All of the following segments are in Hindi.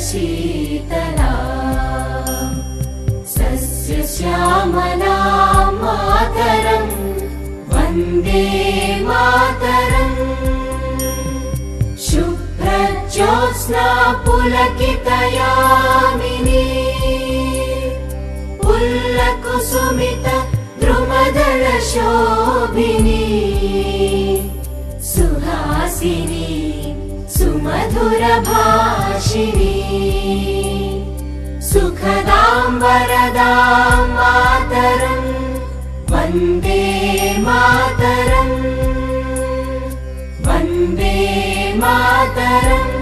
शीतला सस्यश्यामला मातरम् वन्दे मातरम् शुभ्रज्योत्स्ना पुलकितयामिनी पुल्लकुसुमित द्रुमदलशोभिनी सुहासिनी सुमधुरभाषिणी सुखदां वरदां मातरम् वन्दे मातरम् वन्दे मातरम्।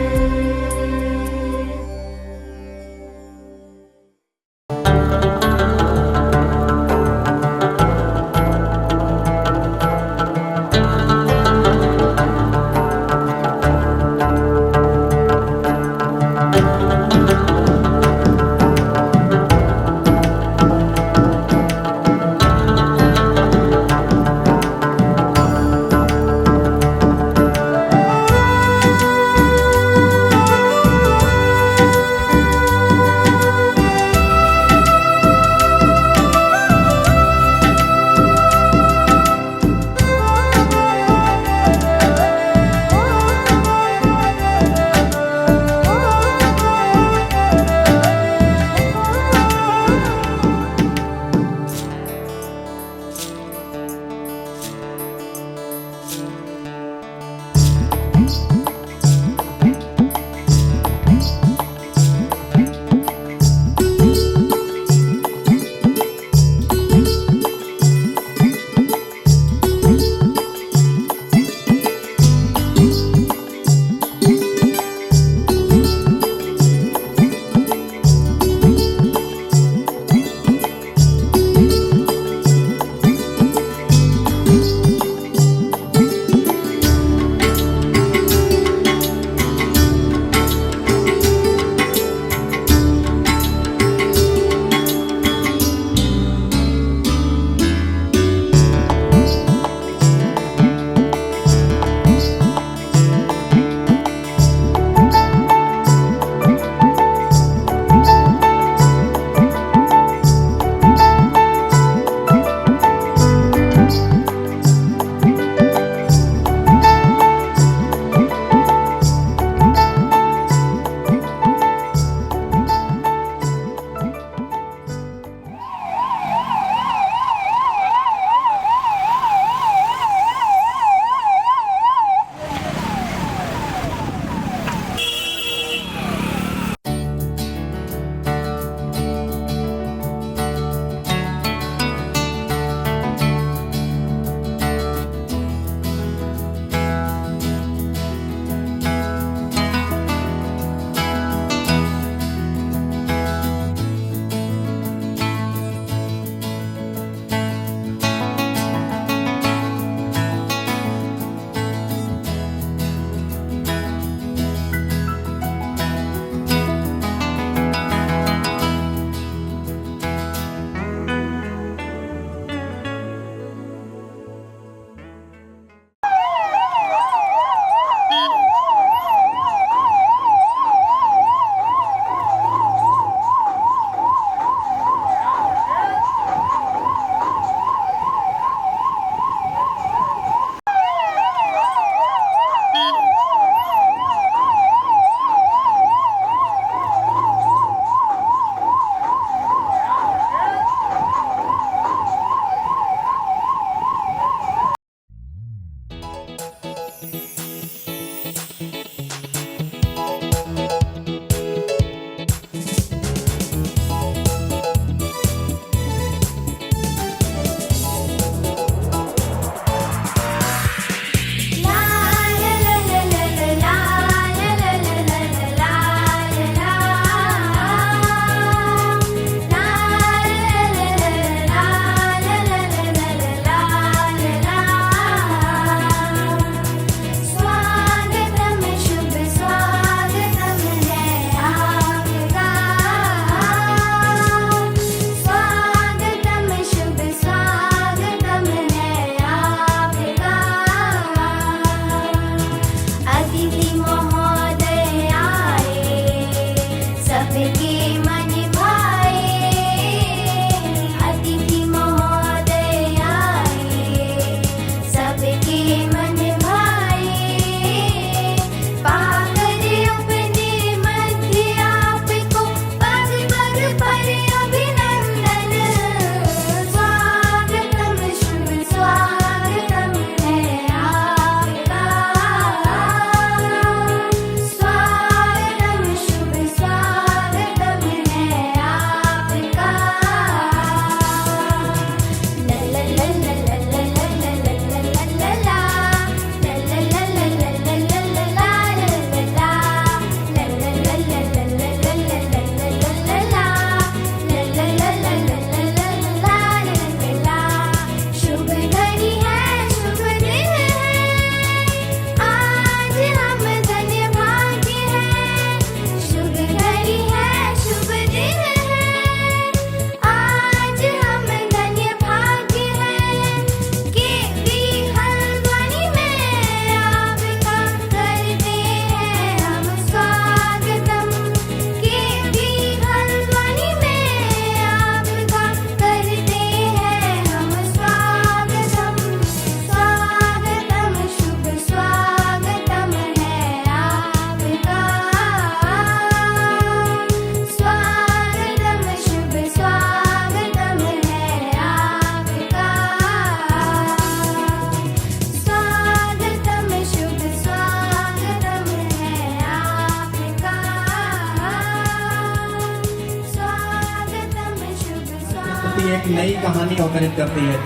सरस्वती एक नई कहानी अवतरित करती है।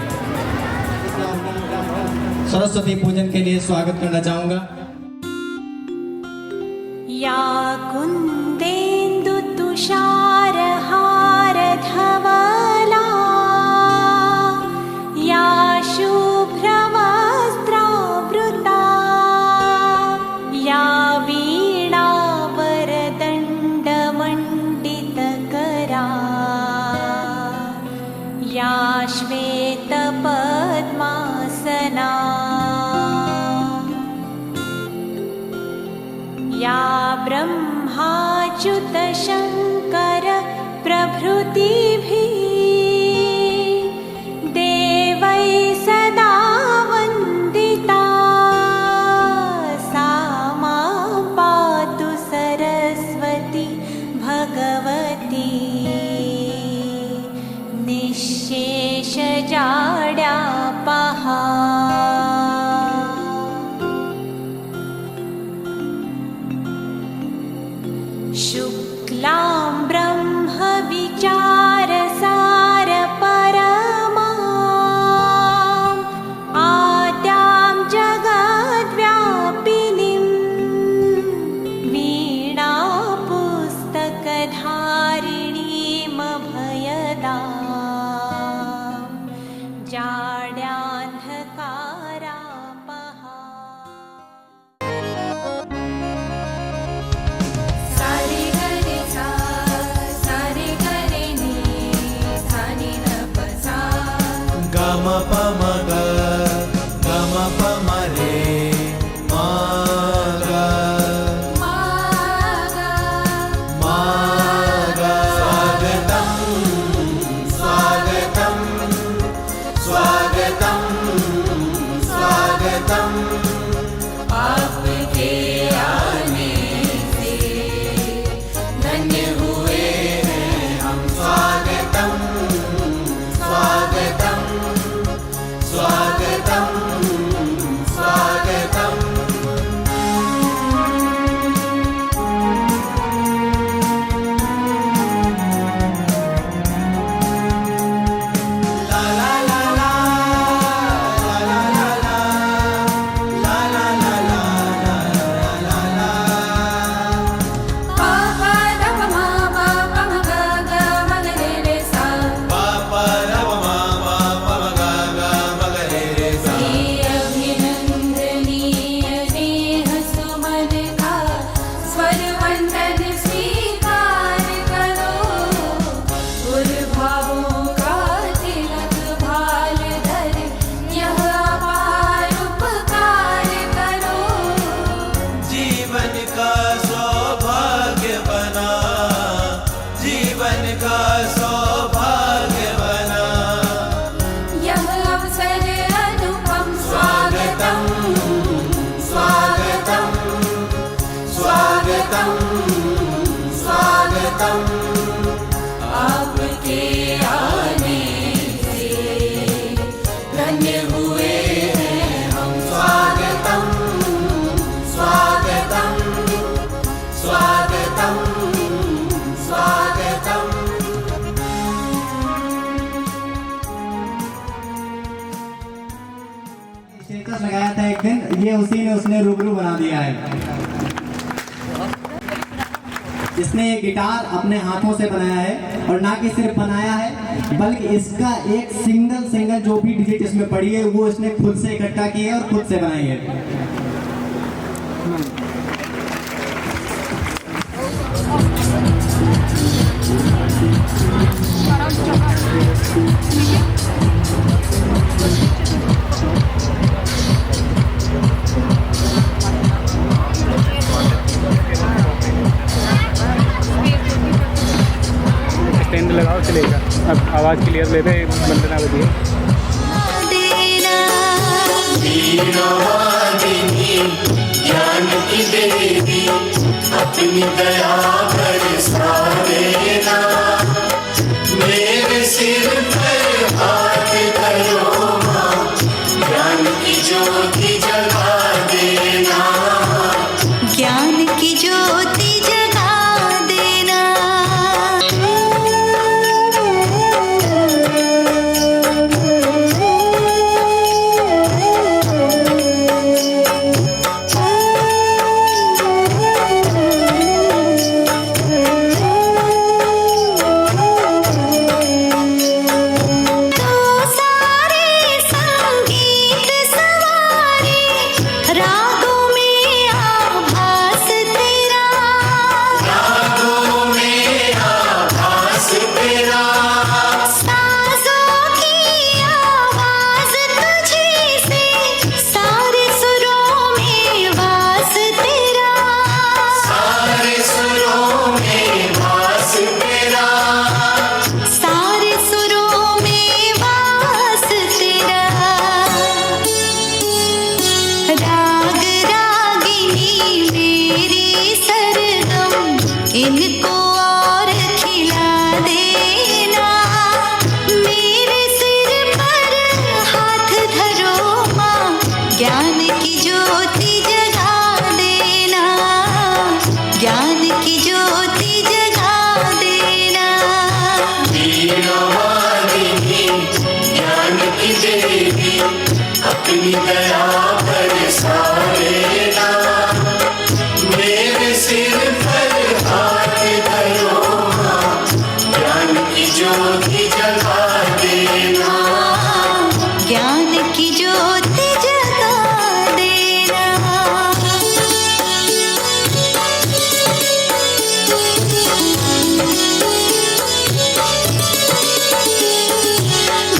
सरस्वती पूजन के लिए स्वागत करना चाहूंगा। या कुन्देन्दु तुषारहार धवला या शुभ्रवस्त्रावृता या वीणावरदण्डमण्डितकरा या श्वेतपद्मासना या ब्रह्माच्युतशङ्कर प्रभृतिभिः देवैः सदा वन्दिता सा मां पातु सरस्वती भगवती निःशेषजाड्यापहा। शुक्लां ब्रह्मविचारसारपरमाम् आद्यां जगद्व्यापिनीं वीणापुस्तकधारिणीमभयदां जाड्यान्धकारापहा। गम पम ग गम पम रे मा ग मा ग। स्वागतं स्वागतं स्वागतं स्वागतं आपके आने से धन्य हुए हैं हम। स्वागतं स्वागतं स्वागतं स्वागतं। ला ला ला ला ला ला ला ला ला ला ला ला ला। पापा रप मा पापा म ग ग म ग रे रे सा पापा रव मा पापा म ग ग म ग रे रे सा। अभिनंदनीय स्नेह सुमन का स्वर वंदन स्वीकार करो गुर भावों का तिलक भाल धर यह अपार उपकार करो। जीवन का सौभाग्य बना जीवन का सौभाग्य बना। यह अवसर अनुपम स्वागतम स्वागतं स्वागतं स्वागतं। आपके आने से धन्य हुए हैं हम। स्वागतं स्वागतं स्वागतं स्वागतं। स्टेटस लगाया था एक दिन, ये उसी ने उसने रूबरू बना दिया है। इसने ये गिटार अपने हाथों से बनाया है और ना कि सिर्फ बनाया है बल्कि इसका एक सिंगल जो भी डिजिट इसमें पड़ी है वो इसने खुद से इकट्ठा की है और खुद से बनाई है। स्टैंड लगाओ चलेगा। अब आवाज़ क्लियर ले रहे वंदना बजिए। ज्ञान की देवी अपनी दया बरसा देना। मेरे सिर पर हाथ धरो माँ, ज्ञान की ज्योति जगा देना। ज्ञान की ज्योति जगा देना। इनको और खिला देना। मेरे सिर पर हाथ धरो माँ, ज्ञान की ज्योति जगा देना, ज्ञान की ज्योति जगा देना। वीणवादिनी ज्ञान की देवी अपनी दया बरसा देना। मेरे सिर पर हाथ धरो माँ, ज्ञान की ज्योति जगा देना। ज्ञान की ज्योति जगा देना।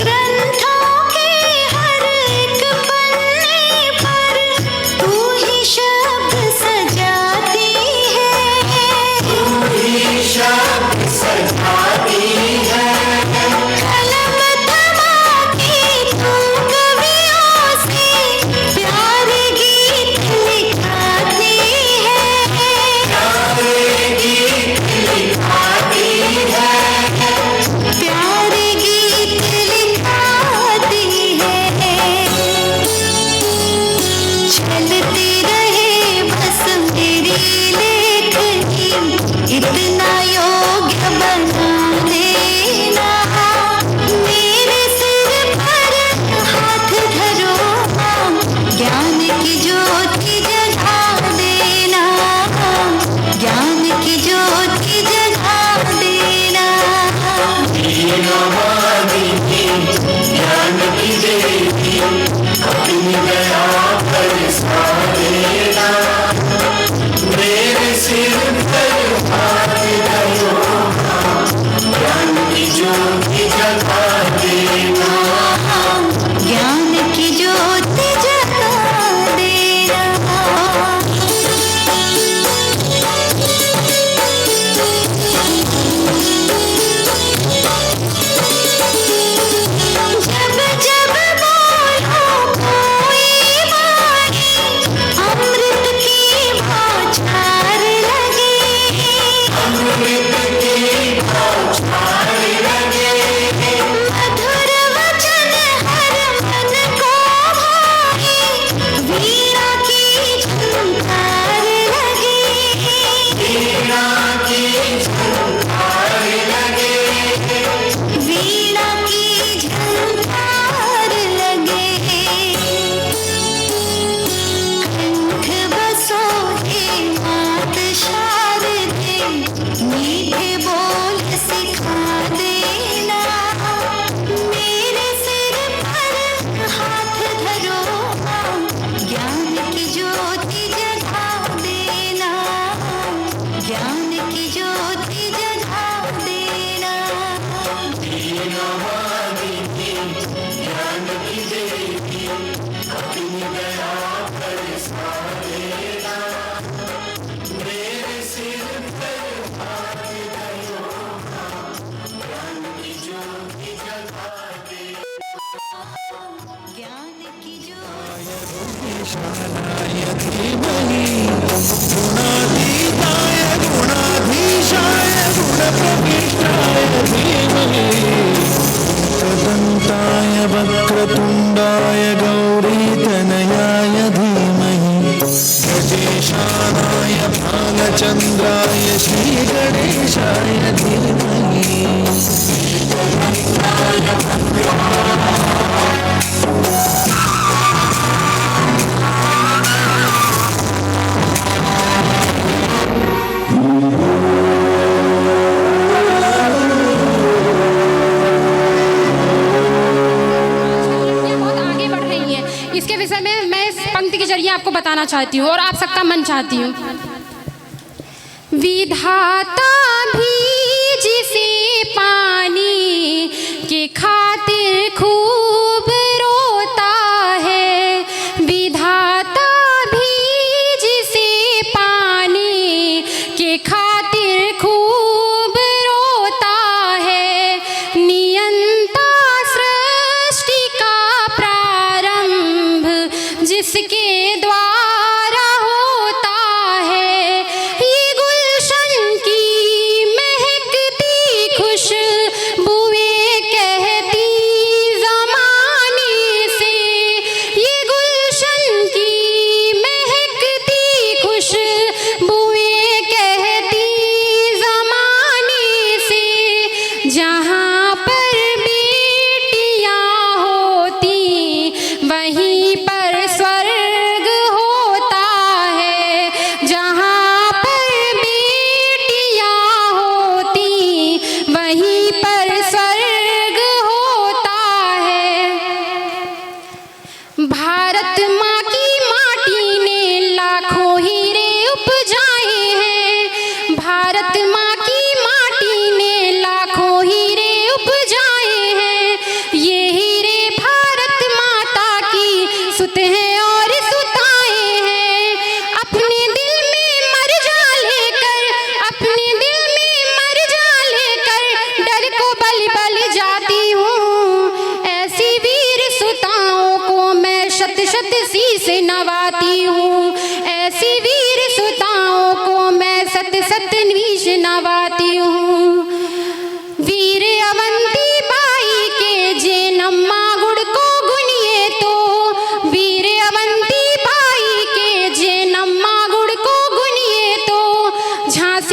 ग्रंथों के हर एक पन्ने पर तू ही शब्द सजाती है, शब्द सजाती है। कलम थमा के तू कवियों से प्यारे गीत लिखाती है, प्यारे गीत लिखाती है। प्यारे गीत लिखाती है। चलती रहे बस मेरी लेखनी, इतना योग्य बना देना। मेरे सिर पर हाथ धरो माँ, ज्ञान की ज्योति जगा देना, ज्ञान की ज्योति जगा देना। वीणवादिनी ज्ञान की देवी अपनी दया बरसा देना। मेरे सिर पर हाथ धरो माँ, ज्ञान की ज्योति जगा देना। ज्ञान की ज्योति जगा देना। जब जब बोलो कोई वाणी, अमृत की बौछार लगे, अमृत की बौछार लगे। मधुर वचन हर मन को भाए, वीणा की झंकार लगे, वीणा की झंकार लगे। वीणा की झंकार लगे। कंठ बसो हे मात शारदे, मीठे बोल सिखा देना। मेरे सिर पर हाथ धरो माँ, ज्ञान की ज्योति जगा देना, ज्ञान की ज्योति जगा देना। वीणवादिनी ज्ञान की देवी अपनी दया बरसा देना। मेरे सिर पर हाथ धरो माँ, ज्ञान की ज्योति जगा देना। ज्ञान की ज्योति दन्ताय वक्रतुण्डाय गौरीतनयाय धीमहि, गजेशानाय भालचन्द्राय श्रीगणेशाय धीमहि। बहुत आगे बढ़ रही है। इसके विषय में मैं इस पंक्ति के जरिए आपको बताना चाहती हूँ और आप सबका मन चाहती हूँ। विधाता भी जिसे पानी के खातिर खूब रोता है, विधाता भी जिसे पानी के खातिर खूब रोता है, नियंता सृष्टि का प्रारंभ जिसके द्वारा होता है, ये गुलशन की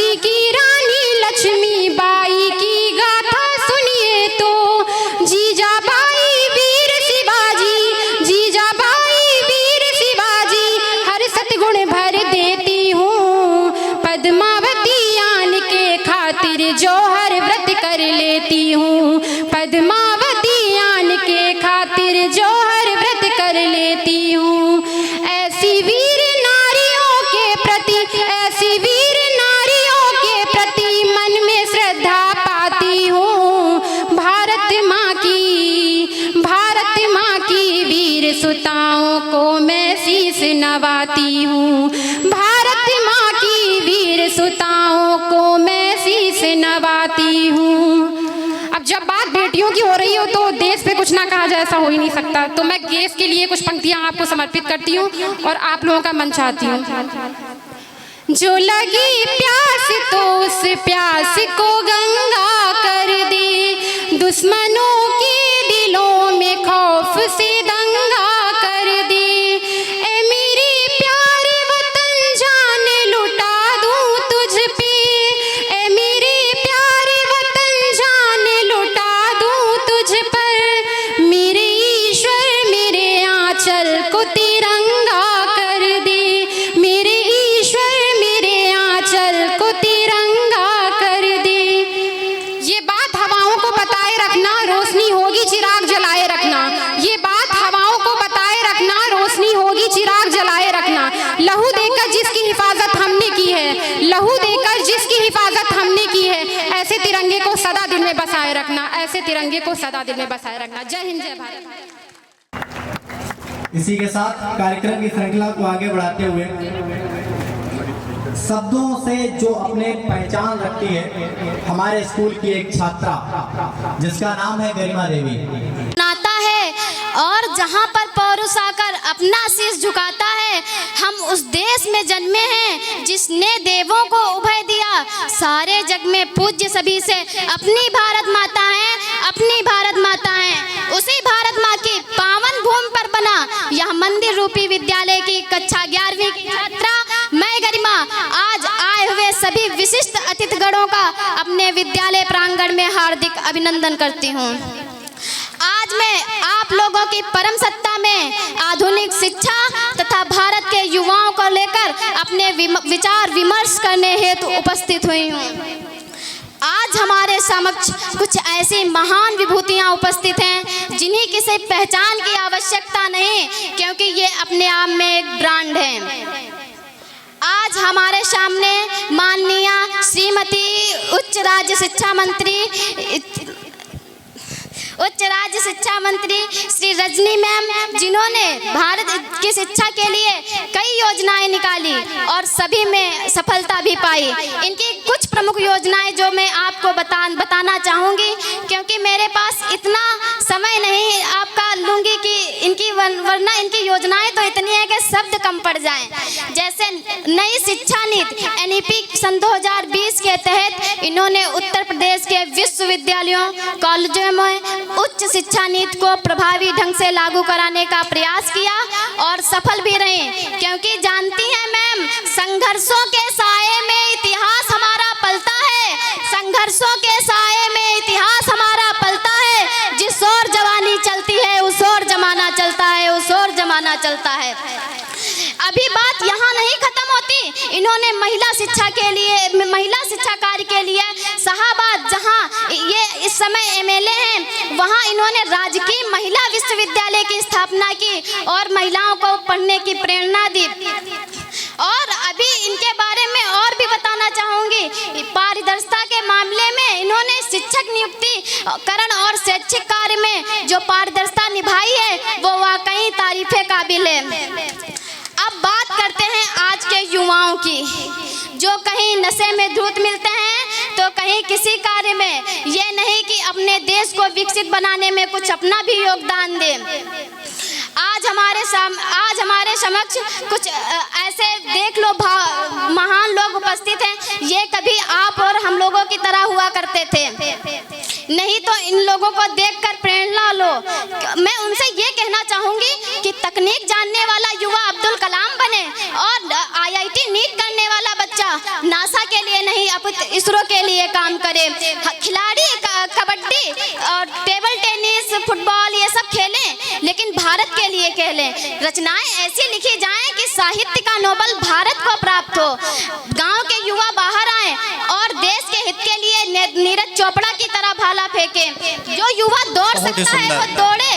झांसी की रानी लक्ष्मीबाई की गाथा सुनिए तो जीजाबाई वीर शिवाजी, जीजाबाई वीर शिवाजी, हर सतगुण भर देती हूँ। पद्मावती आन के खातिर जौहर व्रत कर लेती हूँ, पद्मावती आन के खातिर जौहर व्रत कर लेती हूँ। ऐसी वीर नारियों के प्रति, ऐसी वीर नारियों के प्रति मन में श्रद्धा पाती हूँ। भारत माँ की वीर सुताओं को मैं शीश नवाती हूँ, भारत माँ की वीर सुताओं को मैं शीश नवाती हूँ। अब जब बात बेटियों की हो रही हो तो देश पे कुछ ना कहा जाए ऐसा हो ही नहीं सकता। तो मैं देश के लिए कुछ पंक्तियां आपको समर्पित करती हूँ और आप लोगों का मन चाहती हूँ। जो लगी प्यास तो उस प्यास को गंगा कर दे, दुश्मनों के दिलों में खौफ से दंगा कर दे। ए मेरे प्यारे वतन जान लुटा दूं तुझ पे, ए मेरे प्यारे वतन जान लुटा दूं तुझ पर। मेरे ईश्वर मेरे आंचल को तिरंगा कर दे, मेरे ईश्वर मेरे आंचल को तिरंगा कर दे। ये बात हवाओं को बताए रखना, रोशनी होगी चिराग जलाए रखना। ये बात हवाओं को बताए रखना, रोशनी होगी चिराग जलाए रखना। लहू देकर जिसकी हिफाजत हमने की है, लहू देकर जिसकी हिफाजत हमने की है, ऐसे तिरंगे को सदा दिल में बसाए रखना, ऐसे तिरंगे को सदा दिल में बसाए रखना। जय हिंद जय भारत। इसी के साथ कार्यक्रम की श्रृंखला को आगे बढ़ाते हुए शब्दों से जो अपने पहचान रखती है हमारे स्कूल की एक छात्रा जिसका नाम है गरिमा देवी। नाता है और जहाँ पर पौरुष आकर अपना शीश झुकाता है। हम उस देश में जन्मे हैं जिसने देवों को उभय दिया। सारे जग में पूज्य सभी से अपनी भारत माता है, अपनी भारत माता है। उसी भारत माँ की पावन भूमि पर बना यह मंदिर रूपी विद्यालय की कक्षा 11वीं की छात्रा मैं गरिमा आज आए हुए सभी विशिष्ट अतिथिगणों का अपने विद्यालय प्रांगण में हार्दिक अभिनंदन करती हूँ। आज मैं आप लोगों की परम सत्ता में आधुनिक शिक्षा तथा भारत के युवाओं को लेकर अपने विचार विमर्श करने हेतु उपस्थित हुई हूँ। आज हमारे समक्ष कुछ ऐसी महान विभूतियाँ उपस्थित हैं जिन्हें किसी पहचान की आवश्यकता नहीं, क्योंकि ये अपने आप में एक ब्रांड है। आज हमारे सामने माननीय श्रीमती उच्च राज्य शिक्षा मंत्री श्री रजनी मैम, जिन्होंने भारत की शिक्षा के लिए कई योजनाएं निकाली और सभी में सफलता भी पाई। इनकी कुछ प्रमुख योजनाएं जो मैं आपको बताना चाहूँगी, क्योंकि मेरे पास इतना समय नहीं आपका लूँगी कि इनकी वरना इनकी योजनाएं तो इतनी है कि शब्द कम पड़ जाएं। जैसे नई शिक्षा नीति NEP सन 2020 के तहत इन्होंने उत्तर प्रदेश के विश्वविद्यालयों कॉलेजों में उच्च शिक्षा नीति को प्रभावी ढंग से लागू कराने का प्रयास किया और सफल भी रहे, क्योंकि जानती हैं मैम, संघर्षों के साए में इतिहास हमारा पलता है, संघर्षों के साए में इतिहास हमारा पलता है। जिस ओर जवानी चलती है उस ओर जमाना चलता है, उस ओर जमाना चलता है। अभी बात यहाँ नहीं खत्म होती। इन्होंने महिला शिक्षा के लिए, महिला शिक्षा कार्य के लिए शाहाबाद, जहाँ ये इस समय MLA हैं, वहाँ इन्होंने राजकीय महिला विश्वविद्यालय की स्थापना की और महिलाओं को पढ़ने की प्रेरणा दी। और अभी इनके बारे में और भी बताना चाहूँगी। पारदर्शिता के मामले में इन्होंने शिक्षक नियुक्ति करण और शैक्षिक कार्य में जो पारदर्शिता निभाई है वो वाकई तारीफे काबिल है। अब बात करते हैं आज के युवाओं की, जो कहीं नशे में धुत मिलते हैं तो कहीं किसी कार्य में। ये नहीं कि अपने देश को विकसित बनाने में कुछ अपना भी योगदान दें। आज हमारे समक्ष कुछ ऐसे देख लो महान लोग उपस्थित हैं। ये कभी आप और हम लोगों की तरह हुआ करते थे। नहीं तो इन लोगों को देखकर प्रेरणा लो। मैं उनसे ये कहना चाहूँगी कि तकनीक जानने वाला युवा अब्दुल कलाम बने और IIT नीट करने वाला बच्चा नासा के लिए नहीं इसरो के लिए काम करे। खिलाड़ी कबड्डी और टेबल टेनिस, फुटबॉल ये सब खेलें, लेकिन भारत के लिए खेलें। रचनाएं ऐसी लिखी जाएं कि साहित्य का नोबेल भारत को प्राप्त हो। गांव के युवा बाहर आए और देश के हित के लिए नीरज चोपड़ा की तरह भाला फेंके। जो युवा दौड़ सकता है वो दौड़े,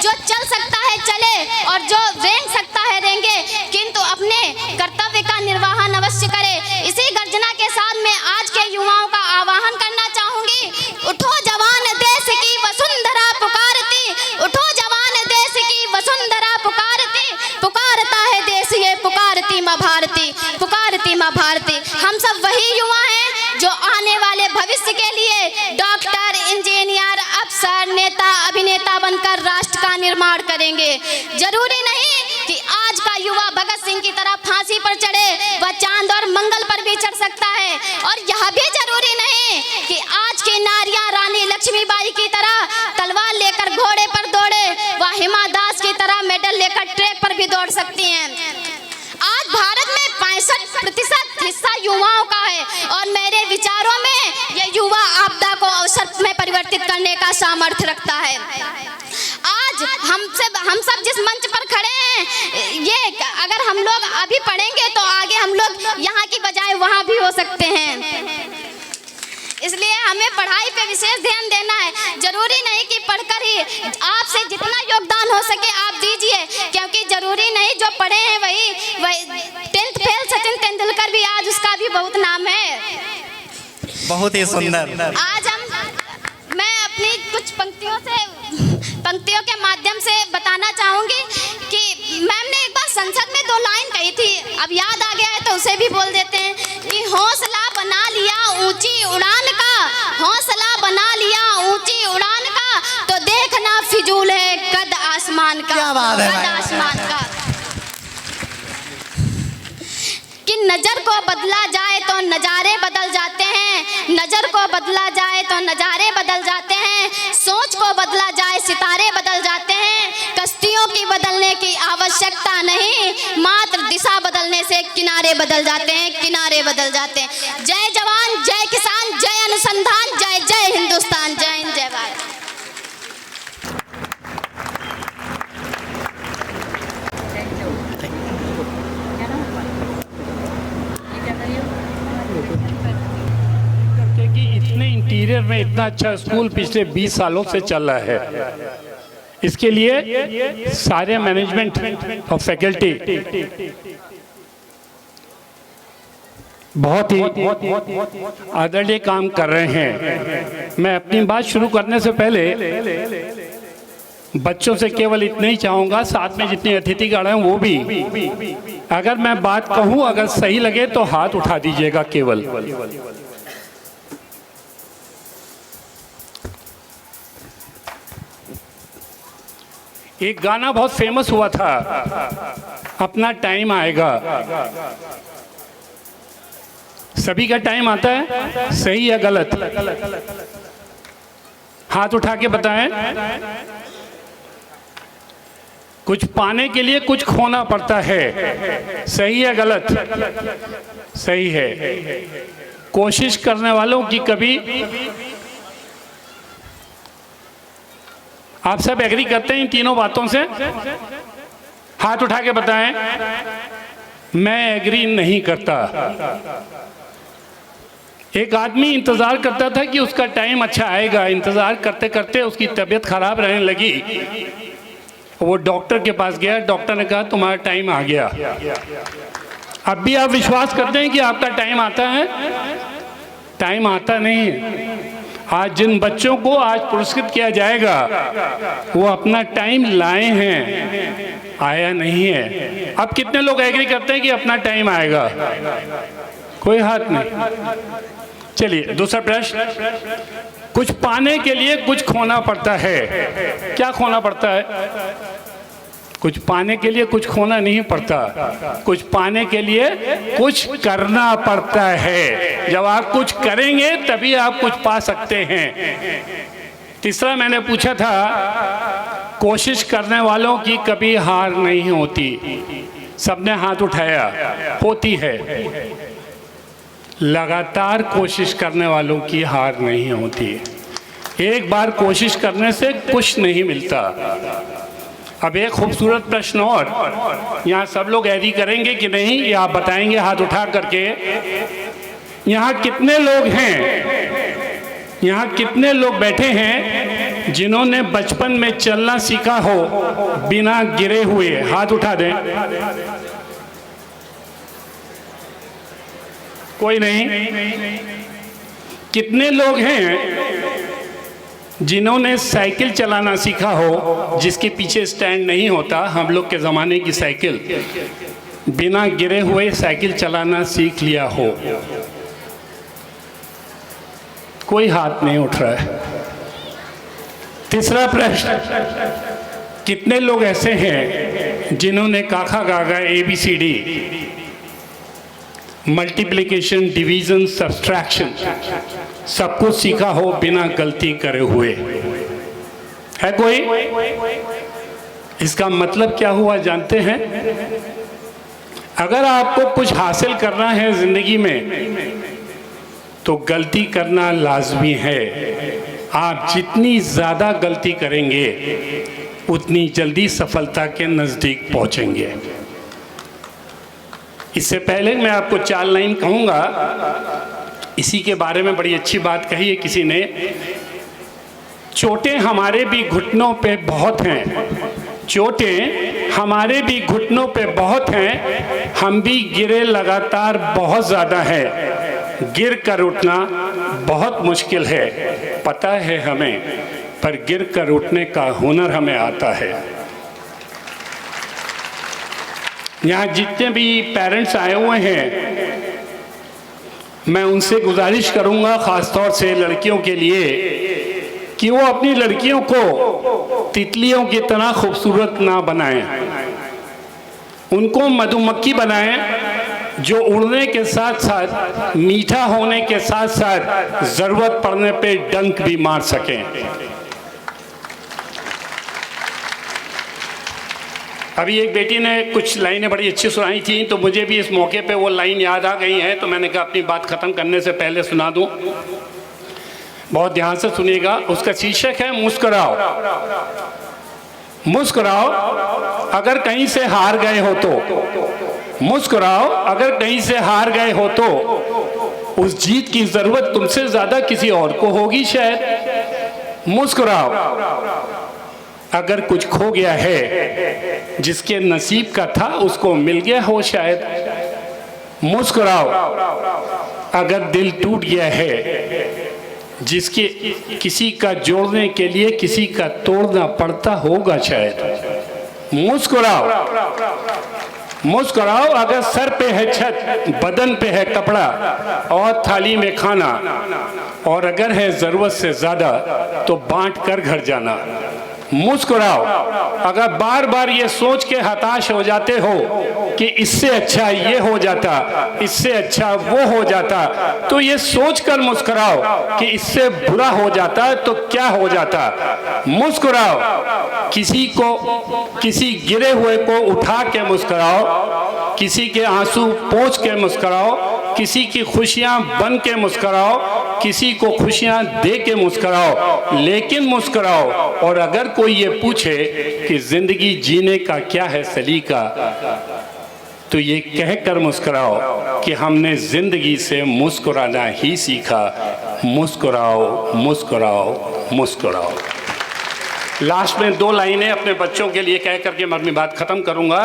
जो चल सकता है चले और जो रेंग सकता है रेंगे, किंतु अपने कर्तव्य का निर्वहन अवश्य करे। इसी गर्जना के साथ मैं आज के युवाओं का आह्वान करना चाहूंगी। उठो जवान, देश की वसुंधरा पुकारती, उठो जवान, देश की वसुंधरा पुकारती, पुकारता है देश ये, पुकारती माँ भारती, पुकारती माँ भारती। हम सब वही युवा हैं जो आने वाले भविष्य के लिए डॉक्टर, इंजीनियर, अफसर, नेता, अभिनेता बनकर राष्ट्र का निर्माण करेंगे। जरूरी नहीं कि आज का युवा भगत सिंह की तरह फांसी पर चढ़े, वह चांद और मंगल पर भी चढ़ सकता है। और यह भी जरूरी नहीं कि आज की नारियां रानी लक्ष्मीबाई की तरह तलवार लेकर घोड़े पर दौड़े, वह हिमा दास की तरह मेडल लेकर ट्रैक पर भी दौड़ सकती हैं। आज भारत में 65% हिस्सा युवाओं का है और मेरे विचारों में यह युवा आपदा को अवसर में परिवर्तित करने का सामर्थ्य रखता है। आज हम सब जिस मंच पर खड़े हैं, ये अगर हम लोग अभी पढ़ेंगे तो आगे हम लोग यहाँ की बजाय वहाँ भी हो सकते हैं। इसलिए हमें पढ़ाई पे विशेष ध्यान देना है। जरूरी नहीं कि पढ़कर ही, आपसे जितना योगदान हो सके आप दीजिए, क्योंकि जरूरी नहीं जो पढ़े हैं वही 10th फेल सचिन तेंदुलकर भी आज उसका भी बहुत नाम है। बहुत ही सुंदर। आज मैं अपनी कुछ पंक्तियों के माध्यम से बताना चाहूंगी कि मैम ने एक बार संसद में 2 लाइन कही थी, अब याद आ गया है तो उसे भी बोल देते हैं कि हौसला बना लिया ऊंची उड़ान का, हौसला बना लिया ऊंची उड़ान का, तो देखना फिजूल है कद आसमान का। क्या बात है कद आसमान का। कि नजर को बदला जाए तो नजारे बदल जाते हैं, नजर को बदला जाए तो नजारे बदल जाते हैं, सोच को बदला जाए सितारे बदल जाते हैं। कश्तियों की बदलने की आवश्यकता नहीं, मात्र दिशा बदलने से किनारे बदल जाते हैं, किनारे बदल जाते हैं। जय जवान, जय किसान, जय अनुसंधान, जय जय हिंदुस्तान, जय हिंद, जय भारत। इंटीरियर में इतना अच्छा स्कूल पिछले 20 सालों से चल रहा है। इसके लिए सारे मैनेजमेंट और फैकल्टी बहुत ही आदरणीय काम कर रहे हैं। मैं अपनी बात शुरू करने से पहले बच्चों से केवल इतना ही चाहूँगा, साथ में जितने अतिथिगण हैं वो भी, अगर मैं बात कहूँ अगर सही लगे तो हाथ उठा दीजिएगा केवल। एक गाना बहुत फेमस हुआ था, अपना टाइम आएगा। सभी का टाइम आता है, सही या गलत? हाथ उठा के बताएं। कुछ पाने के लिए कुछ खोना पड़ता है, सही या गलत? सही है। कोशिश करने वालों की कभी, आप सब एग्री करते हैं इन तीनों बातों से? हाथ उठा के बताएं। मैं एग्री नहीं करता। एक आदमी इंतजार करता था कि उसका टाइम अच्छा आएगा, इंतजार करते करते उसकी तबीयत खराब रहने लगी। वो डॉक्टर के पास गया, डॉक्टर ने कहा तुम्हारा टाइम आ गया। अब भी आप विश्वास करते हैं कि आपका टाइम आता है? टाइम आता नहीं। आज जिन बच्चों को आज पुरस्कृत किया जाएगा वो अपना टाइम लाए हैं, आया नहीं है। अब कितने लोग एग्री करते हैं कि अपना टाइम आएगा? कोई हाथ नहीं। चलिए दूसरा प्रश्न। कुछ पाने के लिए कुछ खोना पड़ता है, क्या खोना पड़ता है? कुछ पाने के लिए कुछ खोना नहीं पड़ता, कुछ पाने के लिए कुछ करना पड़ता है। जब आप कुछ करेंगे तभी आप कुछ पा सकते हैं। तीसरा मैंने पूछा था, कोशिश करने वालों की कभी हार नहीं होती। सबने हाथ उठाया, होती है। लगातार कोशिश करने वालों की हार नहीं होती। एक बार कोशिश करने से कुछ नहीं मिलता। अब एक खूबसूरत प्रश्न और, यहाँ सब लोग एग्री करेंगे कि नहीं, ये आप बताएंगे हाथ उठा करके। यहाँ कितने लोग हैं, यहाँ कितने लोग बैठे हैं जिन्होंने बचपन में चलना सीखा हो बिना गिरे हुए? हाथ उठा दें। कोई नहीं। कितने लोग हैं जिन्होंने साइकिल चलाना सीखा हो जिसके पीछे स्टैंड नहीं होता? हम लोग के ज़माने की साइकिल, बिना गिरे हुए साइकिल चलाना सीख लिया हो? कोई हाथ नहीं उठ रहा है। तीसरा प्रश्न, कितने लोग ऐसे हैं जिन्होंने काखा गागा ABCD, मल्टीप्लिकेशन, डिवीजन, सब्सट्रैक्शन सब कुछ सीखा हो बिना गलती करे हुए? है कोई? इसका मतलब क्या हुआ जानते हैं? अगर आपको कुछ हासिल करना है जिंदगी में तो गलती करना लाजमी है। आप जितनी ज़्यादा गलती करेंगे उतनी जल्दी सफलता के नज़दीक पहुंचेंगे। इससे पहले मैं आपको 4 लाइन कहूँगा। इसी के बारे में बड़ी अच्छी बात कही है किसी ने, चोटें हमारे भी घुटनों पे बहुत हैं, चोटें हमारे भी घुटनों पे बहुत हैं, हम भी गिरे लगातार बहुत ज़्यादा है, गिर कर उठना बहुत मुश्किल है, पता है हमें, पर गिर कर उठने का हुनर हमें आता है। यहाँ जितने भी पेरेंट्स आए हुए हैं, मैं उनसे गुजारिश करूँगा, ख़ास तौर से लड़कियों के लिए, कि वो अपनी लड़कियों को तितलियों की तरह खूबसूरत ना बनाएं, उनको मधुमक्खी बनाएं जो उड़ने के साथ साथ, मीठा होने के साथ साथ ज़रूरत पड़ने पे डंक भी मार सकें। अभी एक बेटी ने कुछ लाइनें बड़ी अच्छी सुनाई थी, तो मुझे भी इस मौके पे वो लाइन याद आ गई हैं, तो मैंने कहा अपनी बात ख़त्म करने से पहले सुना दूं। बहुत ध्यान से सुनिएगा। उसका शीर्षक है मुस्कुराओ। मुस्कुराओ अगर कहीं से हार गए हो तो, मुस्कुराओ अगर कहीं से हार गए हो तो, उस जीत की ज़रूरत तुमसे ज़्यादा किसी और को होगी शायद। मुस्कुराओ अगर कुछ खो गया है जिसके नसीब का था उसको मिल गया हो शायद। मुस्कुराओ अगर दिल टूट गया है जिसके किसी का जोड़ने के लिए किसी का तोड़ना पड़ता होगा शायद। मुस्कुराओ, मुस्कुराओ अगर सर पे है छत, बदन पे है कपड़ा और थाली में खाना, और अगर है ज़रूरत से ज़्यादा तो बांट कर घर जाना। मुस्कुराओ अगर बार बार ये सोच के हताश हो जाते हो कि इससे अच्छा ये हो जाता, इससे अच्छा वो हो जाता, तो ये सोच कर मुस्कुराओ कि इससे बुरा हो जाता तो क्या हो जाता। मुस्कुराओ, किसी गिरे हुए को उठा के मुस्कुराओ, किसी के आंसू पोंछ के मुस्कुराओ, किसी की खुशियां बन के मुस्कुराओ, किसी को खुशियां दे के मुस्कुराओ, लेकिन मुस्कुराओ। और अगर कोई ये पूछे कि जिंदगी जीने का क्या है सलीका, तो ये कहकर मुस्कुराओ कि हमने जिंदगी से मुस्कुराना ही सीखा। मुस्कुराओ, मुस्कुराओ, मुस्कुराओ। लास्ट में 2 लाइनें अपने बच्चों के लिए कह करके मैं अपनी बात खत्म करूंगा।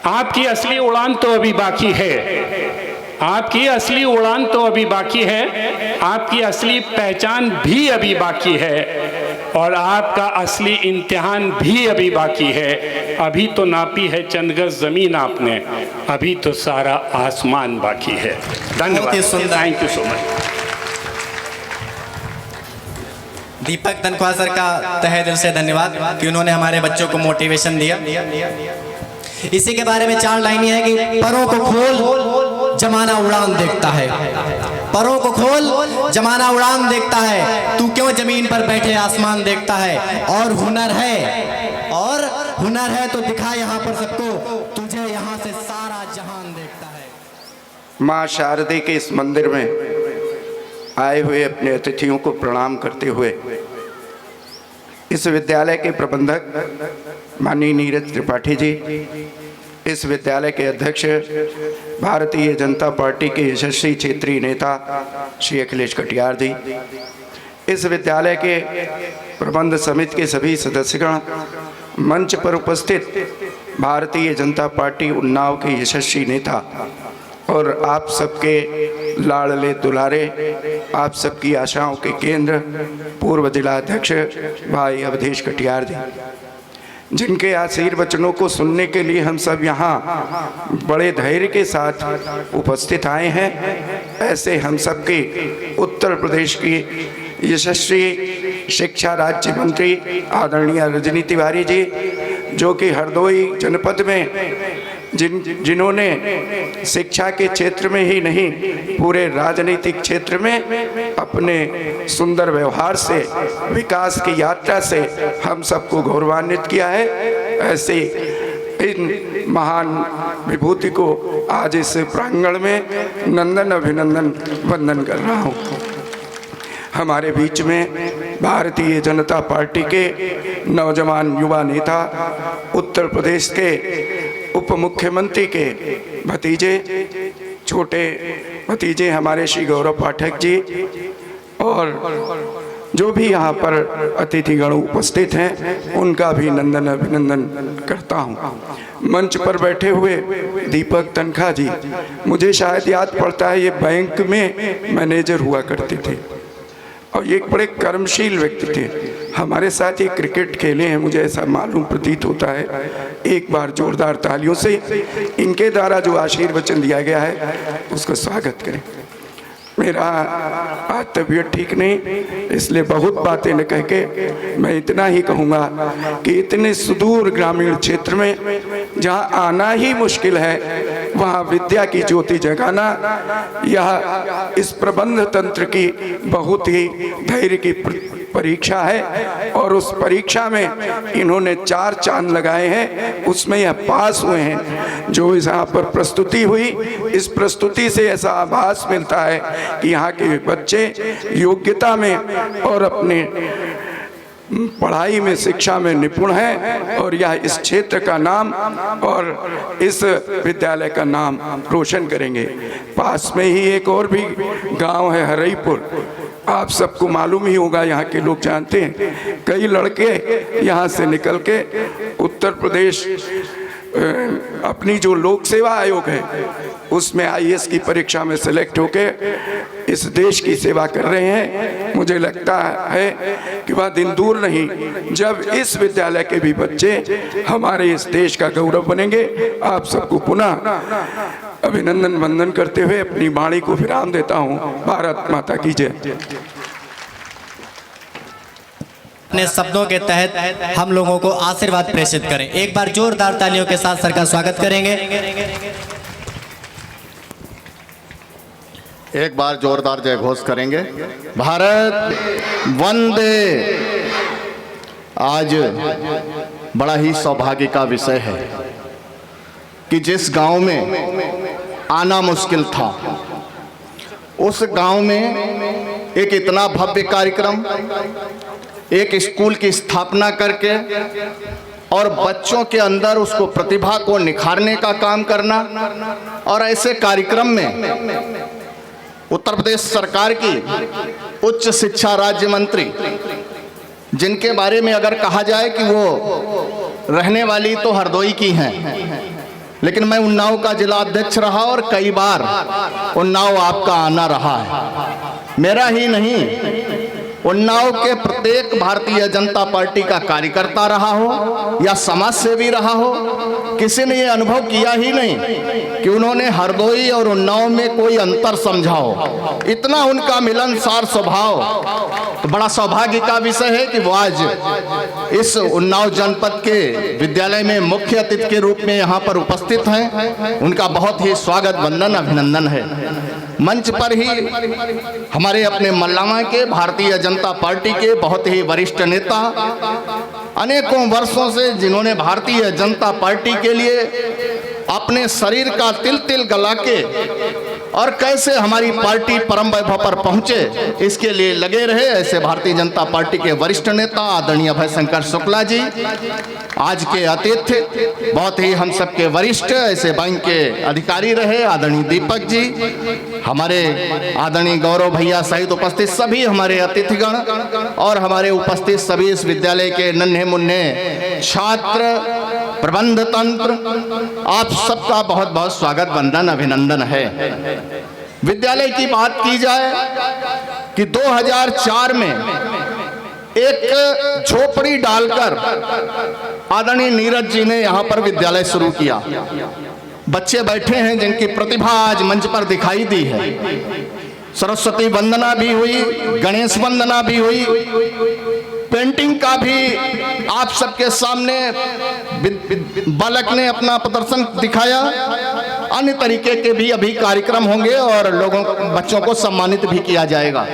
आपकी असली उड़ान तो अभी बाकी है, आपकी असली उड़ान तो अभी बाकी है, आपकी असली पहचान भी अभी बाकी है, और आपका असली इम्तिहान भी अभी बाकी है। अभी तो नापी है चंद गज ज़मीन आपने, अभी तो सारा आसमान बाकी है। धन्यवाद, थैंक यू सो मच। दीपक तनख्वाह सर का तहे दिल से धन्यवाद कि उन्होंने हमारे बच्चों को मोटिवेशन दिया। इसी के बारे में 4 लाइन है कि परों को खोल जमाना उड़ान देखता है, परों को खोल जमाना उड़ान देखता है, तू क्यों जमीन पर बैठे आसमान देखता है, और हुनर है तो दिखा यहाँ पर सबको, तुझे यहाँ से सारा जहान देखता है। माँ शारदे के इस मंदिर में आए हुए अपने अतिथियों को प्रणाम करते हुए इस विद्यालय के प्रबंधक माननीय नीरज त्रिपाठी जी, इस विद्यालय के अध्यक्ष भारतीय जनता पार्टी के यशस्वी क्षेत्रीय नेता श्री अखिलेश कटियार जी, इस विद्यालय के प्रबंध समिति के सभी सदस्यगण, मंच पर उपस्थित भारतीय जनता पार्टी उन्नाव के यशस्वी नेता और आप सबके लाडले दुलारे, आप सबकी आशाओं के केंद्र पूर्व जिला अध्यक्ष भाई अवधेश कटियार जी, जिनके आशीर्वचनों को सुनने के लिए हम सब यहाँ बड़े धैर्य के साथ उपस्थित आए हैं। ऐसे हम सबके उत्तर प्रदेश की यशस्वी शिक्षा राज्य मंत्री आदरणीय रजनी तिवारी जी, जो कि हरदोई जनपद में जिन्होंने शिक्षा के क्षेत्र में ही नहीं पूरे राजनीतिक क्षेत्र में अपने सुंदर व्यवहार से, विकास की यात्रा से हम सबको गौरवान्वित किया है, ऐसे इन महान विभूति को आज इस प्रांगण में नंदन अभिनंदन वंदन कर रहा हूँ। हमारे बीच में भारतीय जनता पार्टी के नौजवान युवा नेता, उत्तर प्रदेश के उप मुख्यमंत्री के भतीजे, छोटे भतीजे हमारे श्री गौरव पाठक जी, और जो भी यहाँ पर अतिथिगण उपस्थित हैं उनका भी नंदन अभिनंदन करता हूँ। मंच पर बैठे हुए दीपक तनखा जी, मुझे शायद याद पड़ता है ये बैंक में मैनेजर हुआ करते थे और ये एक बड़े कर्मशील व्यक्ति थे। हमारे साथ ये क्रिकेट खेले हैं, मुझे ऐसा मालूम प्रतीत होता है। एक बार जोरदार तालियों से इनके द्वारा जो आशीर्वचन दिया गया है उसका स्वागत करें। मेरा आज तबीयत ठीक नहीं, इसलिए बहुत बातें न कह के मैं इतना ही कहूँगा कि इतने सुदूर ग्रामीण क्षेत्र में जहाँ आना ही मुश्किल है, वहाँ विद्या की ज्योति जगाना यह इस प्रबंध तंत्र की बहुत ही धैर्य की परीक्षा है, और उस परीक्षा में इन्होंने 4 चांद लगाए हैं, उसमें यह पास हुए हैं। जो यहाँ पर प्रस्तुति हुई, इस प्रस्तुति से ऐसा आभास मिलता है कि यहाँ के बच्चे योग्यता में और अपने पढ़ाई में, शिक्षा में निपुण हैं, और यह इस क्षेत्र का नाम और इस विद्यालय का नाम रोशन करेंगे। पास में ही एक और भी गांव है हरईपुर, आप सबको मालूम ही होगा, यहाँ के लोग जानते हैं। कई लड़के यहाँ से निकल के उत्तर प्रदेश अपनी जो लोक सेवा आयोग है उसमें IAS की परीक्षा में सेलेक्ट होके इस देश की सेवा कर रहे हैं। मुझे लगता है कि वह दिन दूर नहीं जब इस विद्यालय के भी बच्चे हमारे इस देश का गौरव बनेंगे। आप सबको पुनः अभिनंदन वंदन करते हुए अपनी वाणी को विराम देता हूँ। भारत माता की जय। अपने शब्दों के तहत हम लोगों को आशीर्वाद प्रेषित करें। एक बार जोरदार तालियों के साथ सर का स्वागत करेंगे। एक बार जोरदार जय घोष करेंगे। भारत वंदे। आज बड़ा ही सौभाग्य का विषय है कि जिस गांव में आना मुश्किल था, उस गांव में एक इतना भव्य कार्यक्रम, एक स्कूल की स्थापना करके और बच्चों के अंदर उसको प्रतिभा को निखारने का काम करना, और ऐसे कार्यक्रम में उत्तर प्रदेश सरकार की उच्च शिक्षा राज्य मंत्री, जिनके बारे में अगर कहा जाए कि वो रहने वाली तो हरदोई की हैं, लेकिन मैं उन्नाव का जिला अध्यक्ष रहा और कई बार उन्नाव आपका आना रहा है। मेरा ही नहीं, उन्नाव के प्रत्येक भारतीय जनता पार्टी का कार्यकर्ता रहा हो या समाज सेवी रहा हो, किसी ने ये अनुभव किया ही नहीं कि उन्होंने हरदोई और उन्नाव में कोई अंतर समझाओ, इतना उनका मिलनसार स्वभाव। तो बड़ा सौभाग्य का विषय है कि वो आज इस उन्नाव जनपद के विद्यालय में मुख्य अतिथि के रूप में यहाँ पर उपस्थित हैं। उनका बहुत ही स्वागत, वंदन, अभिनंदन है। मंच पर ही हमारे अपने मल्लामा के भारतीय जनता पार्टी के बहुत ही वरिष्ठ नेता, अनेकों वर्षों से जिन्होंने भारतीय जनता पार्टी के लिए अपने शरीर का तिल तिल गला के और कैसे हमारी पार्टी परम वैभव पर पहुंचे इसके लिए लगे रहे, ऐसे भारतीय जनता पार्टी के वरिष्ठ नेता आदरणीय अभय शंकर शुक्ला जी आज के अतिथि, बहुत ही हम सबके वरिष्ठ ऐसे बैंक के अधिकारी रहे आदरणीय दीपक जी, हमारे आदरणीय गौरव भैया सहित उपस्थित सभी हमारे अतिथिगण और हमारे उपस्थित सभी इस विद्यालय के नन्हे मुन्ने छात्र, प्रबंध तंत्र, आप सबका बहुत बहुत स्वागत, वंदन, अभिनंदन है। विद्यालय की बात की जाए कि 2004 में एक झोपड़ी डालकर आदरणीय नीरज जी ने यहाँ पर विद्यालय शुरू किया। बच्चे बैठे हैं जिनकी प्रतिभा आज मंच पर दिखाई दी है। सरस्वती वंदना भी हुई, गणेश वंदना भी हुई, पेंटिंग का भी आप सबके सामने बालक ने अपना प्रदर्शन दिखाया। अन्य तरीके के भी अभी कार्यक्रम होंगे और बच्चों को सम्मानित भी किया जाएगा।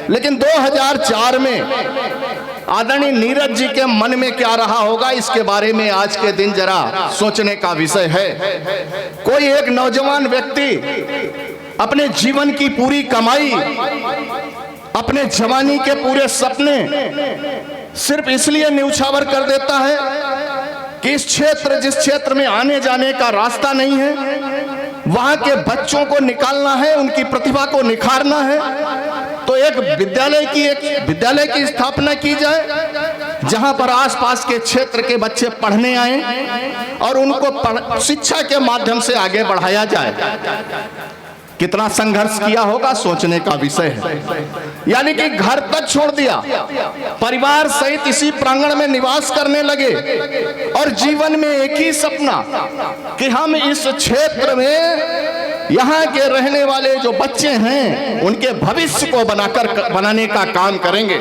लेकिन 2004 में आदरणीय नीरज जी के मन में क्या रहा होगा, इसके बारे में आज के दिन जरा सोचने का विषय है। कोई एक नौजवान व्यक्ति अपने जीवन की पूरी कमाई, अपने जवानी के पूरे सपने सिर्फ इसलिए न्यौछावर कर देता है कि जिस क्षेत्र में आने जाने का रास्ता नहीं है, वहां के बच्चों को निकालना है, उनकी प्रतिभा को निखारना है। तो एक विद्यालय की स्थापना की जाए जहां पर आसपास के क्षेत्र के बच्चे पढ़ने आए और उनको शिक्षा के माध्यम से आगे बढ़ाया जाए। कितना संघर्ष किया होगा, सोचने का विषय है। यानी कि घर तक छोड़ दिया, परिवार सहित इसी प्रांगण में निवास करने लगे और जीवन में एक ही सपना कि हम इस क्षेत्र में यहाँ के रहने वाले जो बच्चे हैं उनके भविष्य को बनाने का काम करेंगे।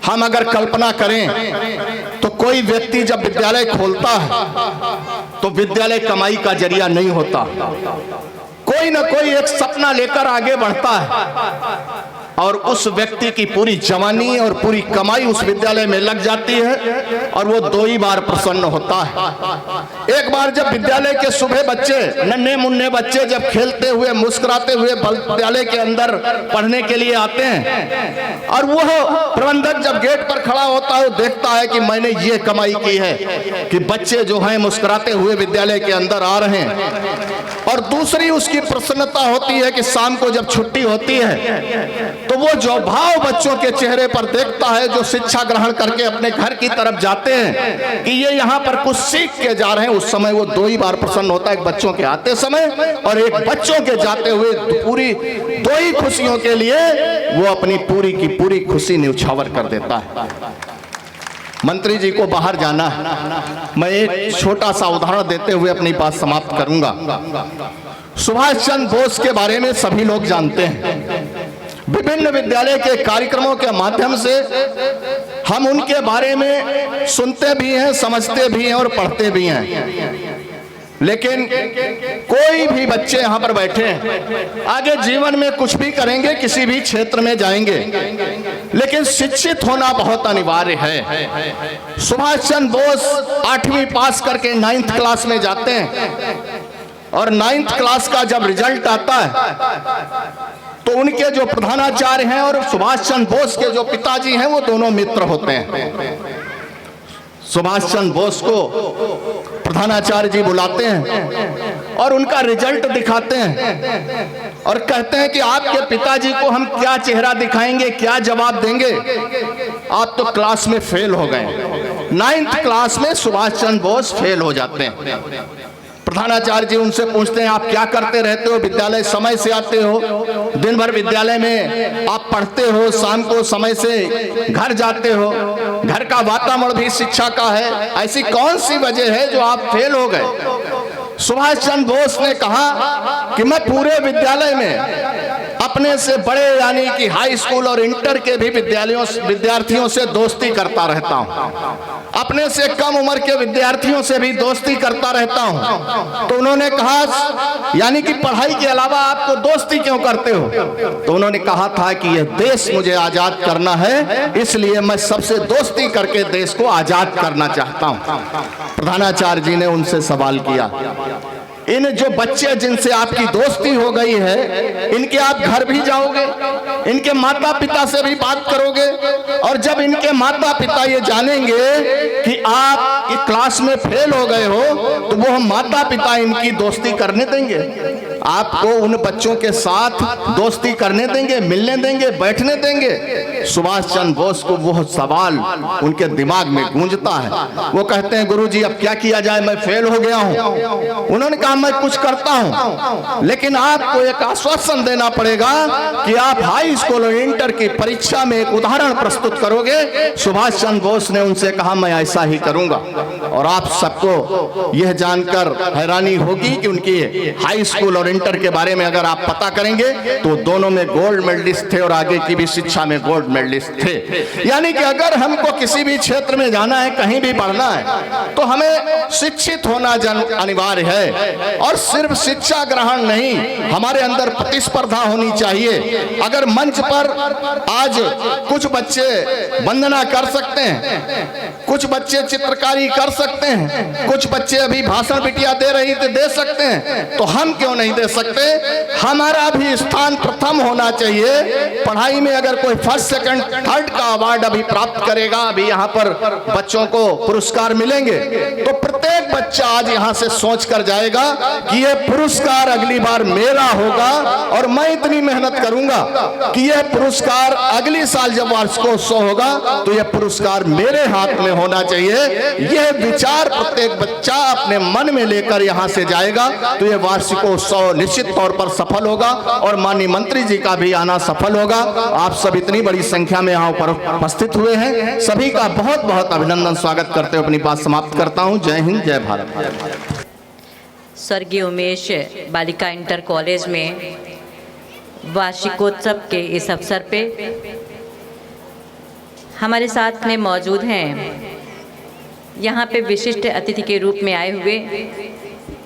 हम अगर कल्पना करें तो कोई व्यक्ति जब विद्यालय खोलता है तो विद्यालय कमाई का जरिया नहीं होता, कोई ना कोई एक सपना लेकर आगे बढ़ता है और उस व्यक्ति की पूरी जवानी और पूरी कमाई उस विद्यालय में लग जाती है और वो 2 ही बार प्रसन्न होता है। एक बार जब विद्यालय के सुबह बच्चे, नन्हे मुन्ने बच्चे जब खेलते हुए मुस्कुराते हुए विद्यालय के अंदर पढ़ने के लिए आते हैं और वो प्रबंधक जब गेट पर खड़ा होता है, वो देखता है कि मैंने ये कमाई की है कि बच्चे जो हैं मुस्कुराते हुए विद्यालय के अंदर आ रहे हैं। और दूसरी उसकी प्रसन्नता होती है कि शाम को जब छुट्टी होती है तो वो जो भाव बच्चों के चेहरे पर देखता है, जो शिक्षा ग्रहण करके अपने घर की तरफ जाते हैं कि ये यहाँ पर कुछ सीख के जा रहे हैं, उस समय वो 2 ही बार प्रसन्न होता है, एक बच्चों के आते समय और एक बच्चों के जाते हुए। पूरी 2 ही खुशियों के लिए वो अपनी पूरी की पूरी खुशी न्यौछावर कर देता है। मंत्री जी को बाहर जाना है, मैं एक छोटा सा उदाहरण देते हुए अपनी बात समाप्त करूंगा। सुभाष चंद्र बोस के बारे में सभी लोग जानते हैं। विभिन्न विद्यालय के कार्यक्रमों के माध्यम से हम उनके बारे में सुनते भी हैं, समझते भी हैं और पढ़ते भी हैं। लेकिन कोई भी बच्चे यहाँ पर बैठे हैं, आगे जीवन में कुछ भी करेंगे, किसी भी क्षेत्र में जाएंगे, लेकिन शिक्षित होना बहुत अनिवार्य है। सुभाष चंद्र बोस 8वीं पास करके 9th क्लास में जाते हैं और 9th क्लास का जब रिजल्ट आता है तो उनके जो प्रधानाचार्य हैं और सुभाष चंद्र बोस के जो पिताजी हैं वो दोनों मित्र होते हैं। सुभाष चंद्र बोस को प्रधानाचार्य जी बुलाते हैं और उनका रिजल्ट दिखाते हैं और कहते हैं कि आपके पिताजी को हम क्या चेहरा दिखाएंगे, क्या जवाब देंगे, आप तो क्लास में फेल हो गए। 9th क्लास में सुभाष चंद्र बोस फेल हो जाते हैं। प्रधानाचार्य जी उनसे पूछते हैं, आप क्या करते रहते हो, विद्यालय समय से आते हो, दिन भर विद्यालय में आप पढ़ते हो, शाम को समय से घर जाते हो, घर का वातावरण भी शिक्षा का है, ऐसी कौन सी वजह है जो आप फेल हो गए? सुभाष चंद्र बोस ने कहा कि मैं पूरे विद्यालय में अपने से बड़े यानी कि हाई स्कूल और इंटर के भी विद्यार्थियों से दोस्ती करता रहता हूं, अपने से कम उम्र के विद्यार्थियों से भी दोस्ती करता रहता हूं। तो उन्होंने कहा यानी कि पढ़ाई के अलावा आपको दोस्ती क्यों करते हो? तो उन्होंने कहा था कि यह देश मुझे आजाद करना है, इसलिए मैं सबसे दोस्ती करके देश को आजाद करना चाहता हूं। प्रधानाचार्य जी ने उनसे सवाल किया, इन जो बच्चे जिनसे आपकी दोस्ती हो गई है, इनके आप घर भी जाओगे, इनके माता पिता से भी बात करोगे, और जब इनके माता पिता ये जानेंगे कि आप क्लास में फेल हो गए हो, तो वो हम माता पिता इनकी दोस्ती करने देंगे? आपको उन बच्चों के साथ दोस्ती करने देंगे, मिलने देंगे, बैठने देंगे? सुभाष चंद्र बोस को वो सवाल उनके दिमाग में गूंजता है। वो कहते हैं, गुरुजी अब क्या किया जाए, मैं फेल हो गया हूं। उन्होंने कहा मैं कुछ करता हूं, लेकिन आपको एक आश्वासन देना पड़ेगा कि आप हाई स्कूल और इंटर की परीक्षा में एक उदाहरण प्रस्तुत करोगे। सुभाष चंद्र बोस ने उनसे कहा मैं ऐसा ही करूंगा। और आप सबको यह जानकर हैरानी होगी कि उनकी हाई स्कूल और इंटर के बारे में अगर आप पता करेंगे तो दोनों में गोल्ड मेडलिस्ट थे और आगे की भी शिक्षा में गोल्ड मेडलिस्ट थे। यानी कि अगर हमको किसी भी क्षेत्र में जाना है, कहीं भी पढ़ना है, तो हमें शिक्षित होना अनिवार्य है। और सिर्फ शिक्षा ग्रहण नहीं, हमारे अंदर प्रतिस्पर्धा होनी चाहिए। अगर मंच पर आज कुछ बच्चे वंदना कर सकते हैं, कुछ बच्चे चित्रकारी कर सकते हैं, कुछ बच्चे अभी भाषण बिटिया दे रही थे, दे सकते हैं, तो हम क्यों नहीं दे सकते? हमारा भी स्थान प्रथम होना चाहिए। पढ़ाई में अगर कोई फर्स्ट सेकंड थर्ड का अवार्ड अभी प्राप्त करेगा, अभी यहाँ पर बच्चों को पुरस्कार मिलेंगे, तो प्रत्येक बच्चा आज यहाँ से सोच कर जाएगा कि यह पुरस्कार अगली बार मेरा होगा और मैं इतनी मेहनत करूंगा कि यह पुरस्कार अगली साल जब वार्षिकोत्सव होगा तो यह पुरस्कार मेरे हाथ में होना चाहिए। यह विचार प्रत्येक बच्चा अपने मन में लेकर यहाँ से जाएगा तो यह वार्षिकोत्सव निश्चित तौर पर सफल होगा और माननीय मंत्री जी का भी आना सफल होगा। आप सब इतनी बड़ी संख्या में यहाँ पर उपस्थित हुए हैं, सभी का बहुत बहुत अभिनंदन, स्वागत करते हुए अपनी बात समाप्त करता हूँ। जय हिंद, जय भारत। स्वर्गीय उमेश बालिका इंटर कॉलेज में वार्षिकोत्सव के इस अवसर पे हमारे साथ में मौजूद हैं, यहाँ पे विशिष्ट अतिथि के रूप में आए हुए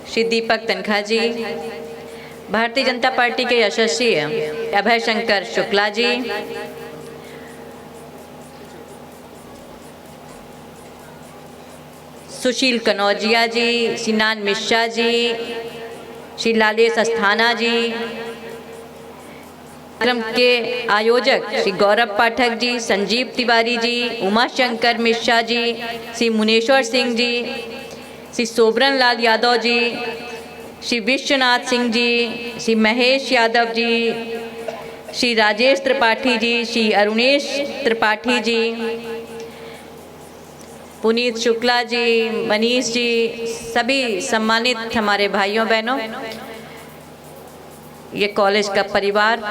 श्री दीपक तनखा जी, भारतीय जनता पार्टी के यशस्वी अभय शंकर शुक्ला जी, सुशील कनौजिया जी, सिनान मिश्रा जी, श्री लालेश अस्थाना जी, कार्यक्रम के आयोजक श्री गौरव पाठक जी, संजीव तिवारी जी, उमा शंकर मिश्रा जी, श्री मुनेश्वर सिंह जी, श्री सोबरन लाल यादव जी, श्री विश्वनाथ सिंह जी, श्री महेश यादव जी, श्री राजेश त्रिपाठी जी, श्री अरुणेश त्रिपाठी जी, पुनीत शुक्ला जी, मनीष जी, सभी सम्मानित हमारे भाइयों बहनों, ये कॉलेज का परिवार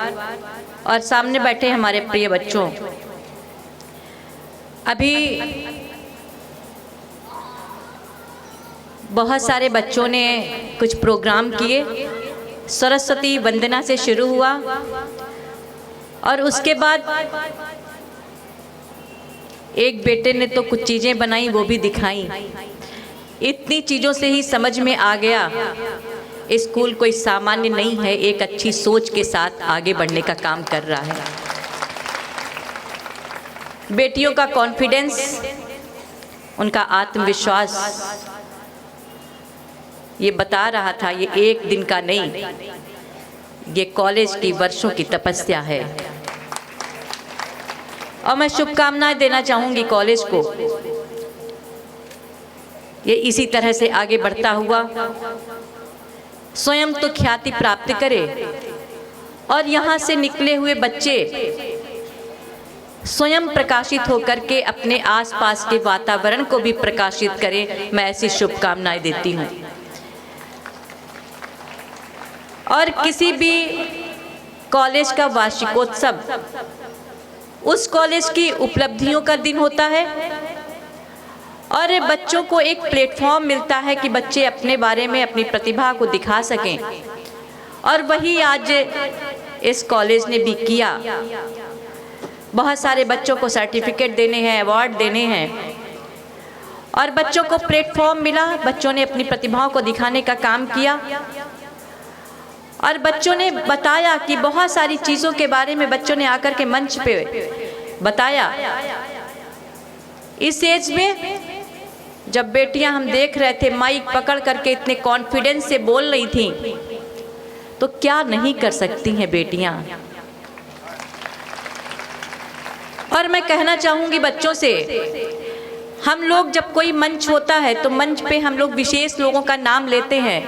और सामने बैठे हमारे प्रिय बच्चों, अभी बहुत सारे बच्चों ने कुछ प्रोग्राम किए। सरस्वती वंदना से शुरू हुआ और उसके बाद एक बेटे ने तो कुछ चीज़ें बनाई, वो भी दिखाई। इतनी चीज़ों से ही समझ में आ गया स्कूल कोई सामान्य नहीं है, एक अच्छी सोच के साथ आगे बढ़ने का काम कर रहा है। बेटियों का कॉन्फिडेंस, उनका आत्मविश्वास ये बता रहा था ये एक दिन का नहीं, ये कॉलेज की वर्षों की तपस्या है। और मैं शुभकामनाएं देना चाहूँगी कॉलेज को, ये इसी तरह से आगे बढ़ता हुआ स्वयं तो ख्याति प्राप्त करे और यहाँ से निकले हुए बच्चे स्वयं प्रकाशित होकर के अपने आसपास के वातावरण को भी प्रकाशित करें। मैं ऐसी शुभकामनाएं देती हूँ। और किसी भी कॉलेज का वार्षिकोत्सव उस कॉलेज की उपलब्धियों का दिन होता है और बच्चों को एक प्लेटफॉर्म मिलता है कि बच्चे अपने बारे में अपनी प्रतिभा को दिखा सकें, और वही आज इस कॉलेज ने भी किया। बहुत सारे बच्चों को सर्टिफिकेट देने हैं, अवार्ड देने हैं, और बच्चों को प्लेटफॉर्म मिला, बच्चों ने अपनी प्रतिभाओं को दिखाने का काम किया, और बच्चों ने बताया कि बहुत सारी चीज़ों के बारे में बच्चों ने आकर के मंच पे बताया। इस एज में जब बेटियां हम देख रहे थे माइक पकड़ करके इतने कॉन्फिडेंस से बोल रही थी, तो क्या नहीं कर सकती हैं बेटियां। और मैं कहना चाहूंगी बच्चों से, हम लोग जब कोई मंच होता है तो मंच पे हम लोग विशेष लोगों का नाम लेते हैं,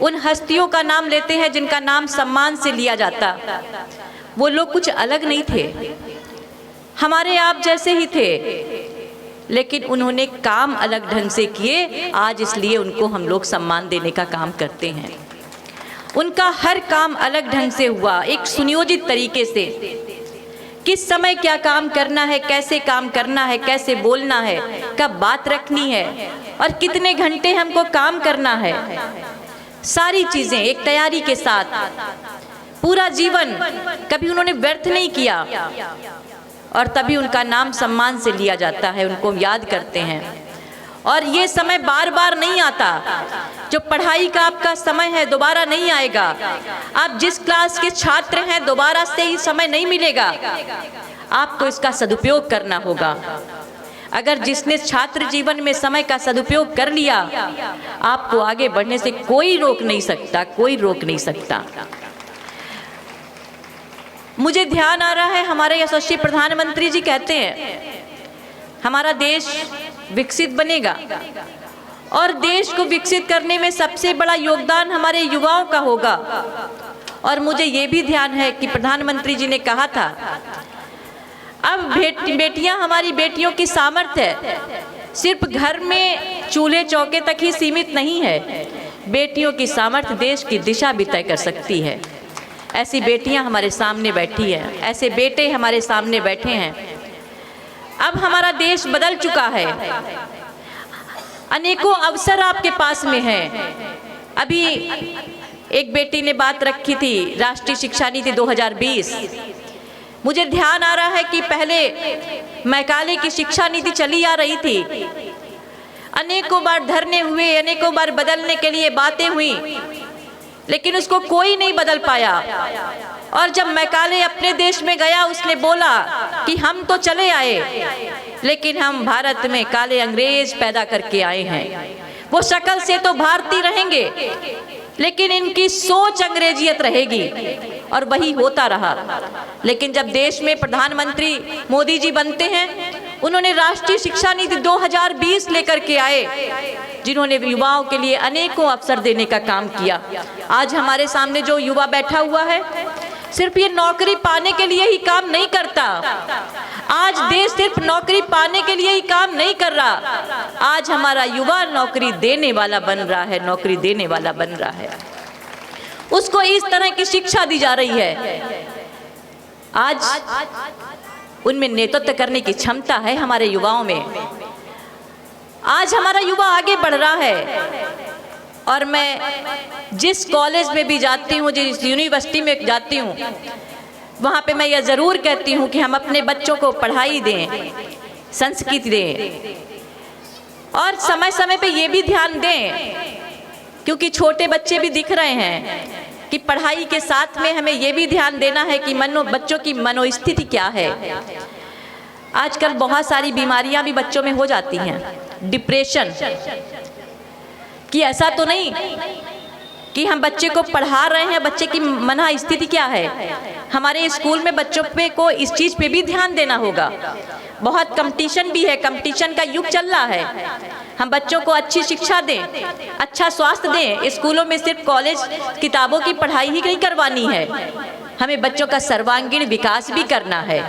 उन हस्तियों का नाम लेते हैं जिनका नाम सम्मान से लिया जाता। वो लोग कुछ अलग नहीं थे, हमारे आप जैसे ही थे, लेकिन उन्होंने काम अलग ढंग से किए, आज इसलिए उनको हम लोग सम्मान देने का काम करते हैं। उनका हर काम अलग ढंग से हुआ, एक सुनियोजित तरीके से, किस समय क्या काम करना है, कैसे काम करना है, कैसे बोलना है, कब बात रखनी है, और कितने घंटे हमको काम करना है, सारी चीज़ें एक तैयारी के साथ। पूरा जीवन कभी उन्होंने व्यर्थ नहीं किया, और तभी उनका नाम सम्मान से लिया जाता है, उनको याद करते हैं। और ये समय बार बार नहीं आता, जो पढ़ाई का आपका समय है दोबारा नहीं आएगा। आप जिस क्लास के छात्र हैं दोबारा से ही समय नहीं मिलेगा, आपको इसका सदुपयोग करना होगा। अगर जिसने छात्र जीवन में समय का सदुपयोग कर लिया, आपको आगे बढ़ने से कोई रोक नहीं सकता, कोई रोक नहीं सकता। मुझे ध्यान आ रहा है, हमारे यशस्वी प्रधानमंत्री जी कहते हैं हमारा देश विकसित बनेगा, और देश को विकसित करने में सबसे बड़ा योगदान हमारे युवाओं का होगा। और मुझे ये भी ध्यान है कि प्रधानमंत्री जी ने कहा था, अब बेटियां, हमारी बेटियों की सामर्थ्य सिर्फ घर में चूल्हे चौके तक ही सीमित नहीं है, बेटियों की सामर्थ्य देश की दिशा भी तय कर सकती है। ऐसी बेटियां हमारे सामने बैठी हैं, ऐसे बेटे हमारे सामने बैठे हैं। अब हमारा देश बदल चुका है, अनेकों अवसर आपके पास में हैं। अभी एक बेटी ने बात रखी थी राष्ट्रीय शिक्षा नीति 2020। मुझे ध्यान आ रहा है कि पहले मैकाले की शिक्षा नीति चली आ रही थी, अनेकों बार धरने हुए, अनेकों बार बदलने के लिए बातें हुई, लेकिन उसको कोई नहीं बदल पाया। और जब मैकाले अपने देश में गया, उसने बोला कि हम तो चले आए, लेकिन हम भारत में काले अंग्रेज पैदा करके आए हैं। वो शक्ल से तो भारतीय रहेंगे, लेकिन इनकी सोच अंग्रेजियत रहेगी, और वही होता रहा। लेकिन जब देश में प्रधानमंत्री मोदी जी बनते हैं, उन्होंने राष्ट्रीय शिक्षा नीति 2020 लेकर के आए, जिन्होंने युवाओं के लिए अनेकों अवसर देने का काम किया। आज हमारे सामने जो युवा बैठा हुआ है, सिर्फ ये नौकरी पाने के लिए ही काम नहीं करता। आज देश सिर्फ नौकरी पाने के लिए ही काम नहीं कर रहा, आज हमारा युवा नौकरी देने वाला बन रहा है, नौकरी देने वाला बन रहा है। उसको इस तरह की शिक्षा दी जा रही है। आज उनमें नेतृत्व करने की क्षमता है हमारे युवाओं में। आज हमारा युवा आगे बढ़ रहा है, और मैं जिस कॉलेज में भी जाती हूँ, जिस यूनिवर्सिटी में जाती हूँ, वहाँ पे मैं यह ज़रूर कहती हूँ कि हम अपने बच्चों को पढ़ाई दें, संस्कृति दें, और समय समय पे ये भी ध्यान दें, क्योंकि छोटे बच्चे भी दिख रहे हैं कि पढ़ाई के साथ में हमें ये भी ध्यान देना है कि बच्चों की मनोस्थिति क्या है। आजकल बहुत सारी बीमारियां भी बच्चों में हो जाती हैं, डिप्रेशन, कि ऐसा तो नहीं कि हम बच्चे को पढ़ा रहे हैं, बच्चे की मन स्थिति क्या है। हमारे स्कूल में बच्चों पे को इस चीज़ पे भी ध्यान देना होगा। बहुत कंपटीशन भी है, कंपटीशन का युग चल रहा है। हम बच्चों को अच्छी शिक्षा दें, अच्छा स्वास्थ्य दें। स्कूलों में सिर्फ कॉलेज किताबों की पढ़ाई ही नहीं करवानी है, हमें बच्चों का सर्वांगीण विकास भी करना है।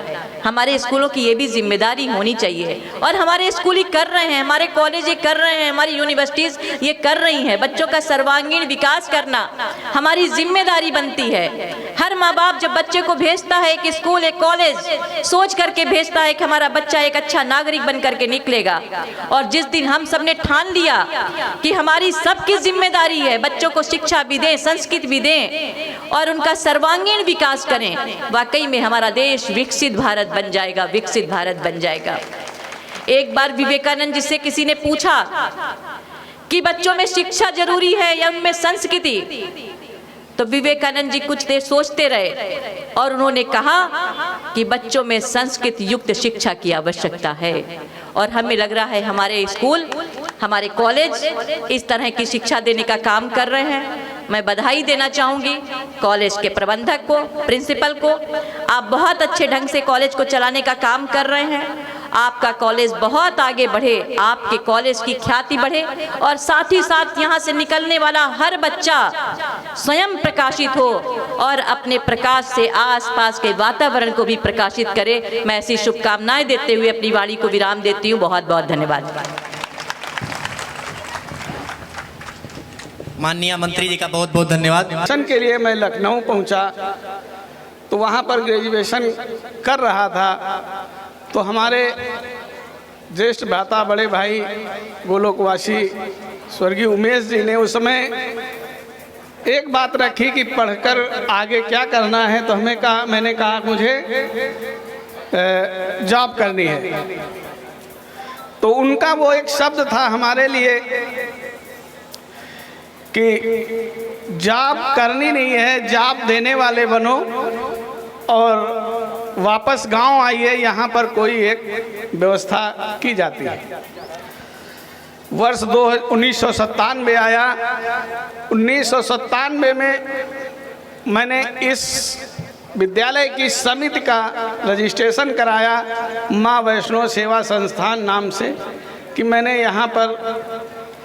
हमारे स्कूलों की ये भी जिम्मेदारी होनी चाहिए, और हमारे स्कूल ही कर रहे हैं, हमारे कॉलेज ये कर रहे हैं, हमारी यूनिवर्सिटीज़ ये कर रही हैं। बच्चों का सर्वांगीण विकास करना हमारी जिम्मेदारी बनती है। हर माँ बाप जब बच्चे को भेजता है एक स्कूल एक कॉलेज सोच करके भेजता है कि हमारा बच्चा एक अच्छा नागरिक बन करके निकलेगा। और जिस दिन हम सबने ठान लिया कि हमारी सबकी जिम्मेदारी है बच्चों को शिक्षा भी दें, संस्कृत भी दें और उनका सर्वांगीण विकास करें, वाकई में हमारा देश विकसित भारत बन जाएगा, विकसित भारत बन जाएगा। एक बार विवेकानंद जी से किसी ने पूछा कि बच्चों में शिक्षा जरूरी है या उनमें संस्कृति, तो विवेकानंद जी कुछ देर सोचते रहे और उन्होंने कहा कि बच्चों में संस्कृत युक्त शिक्षा की आवश्यकता है। और हमें लग रहा है हमारे स्कूल, हमारे कॉलेज इस तरह की शिक्षा देने का काम कर रहे हैं। मैं बधाई देना चाहूँगी कॉलेज के प्रबंधक को, प्रिंसिपल को। आप बहुत अच्छे ढंग से कॉलेज को चलाने का काम कर रहे हैं। आपका कॉलेज बहुत आगे बढ़े, आपके कॉलेज की ख्याति बढ़े और साथ ही साथ यहाँ से निकलने वाला हर बच्चा स्वयं प्रकाशित हो और अपने प्रकाश से आसपास के वातावरण को भी प्रकाशित करे। मैं ऐसी शुभकामनाएं देते हुए अपनी वाणी को विराम देती हूँ। बहुत बहुत धन्यवाद। माननीय मंत्री जी का बहुत बहुत धन्यवाद। ग्रेजुएशन के लिए मैं लखनऊ पहुंचा तो वहां पर ग्रेजुएशन कर रहा था तो हमारे ज्येष्ठ भ्राता बड़े भाई गोलोकवासी स्वर्गीय उमेश जी ने उस समय एक बात रखी कि पढ़कर आगे क्या करना है, तो मैंने कहा मुझे जॉब करनी है। तो उनका वो एक शब्द था हमारे लिए कि जॉब करनी नहीं है, जॉब देने वाले बनो और वापस गांव आइए, यहाँ पर कोई एक व्यवस्था की जाती है। वर्ष 1997 आया। 1997 में मैंने इस विद्यालय की समिति का रजिस्ट्रेशन कराया माँ वैष्णो सेवा संस्थान नाम से, कि मैंने यहाँ पर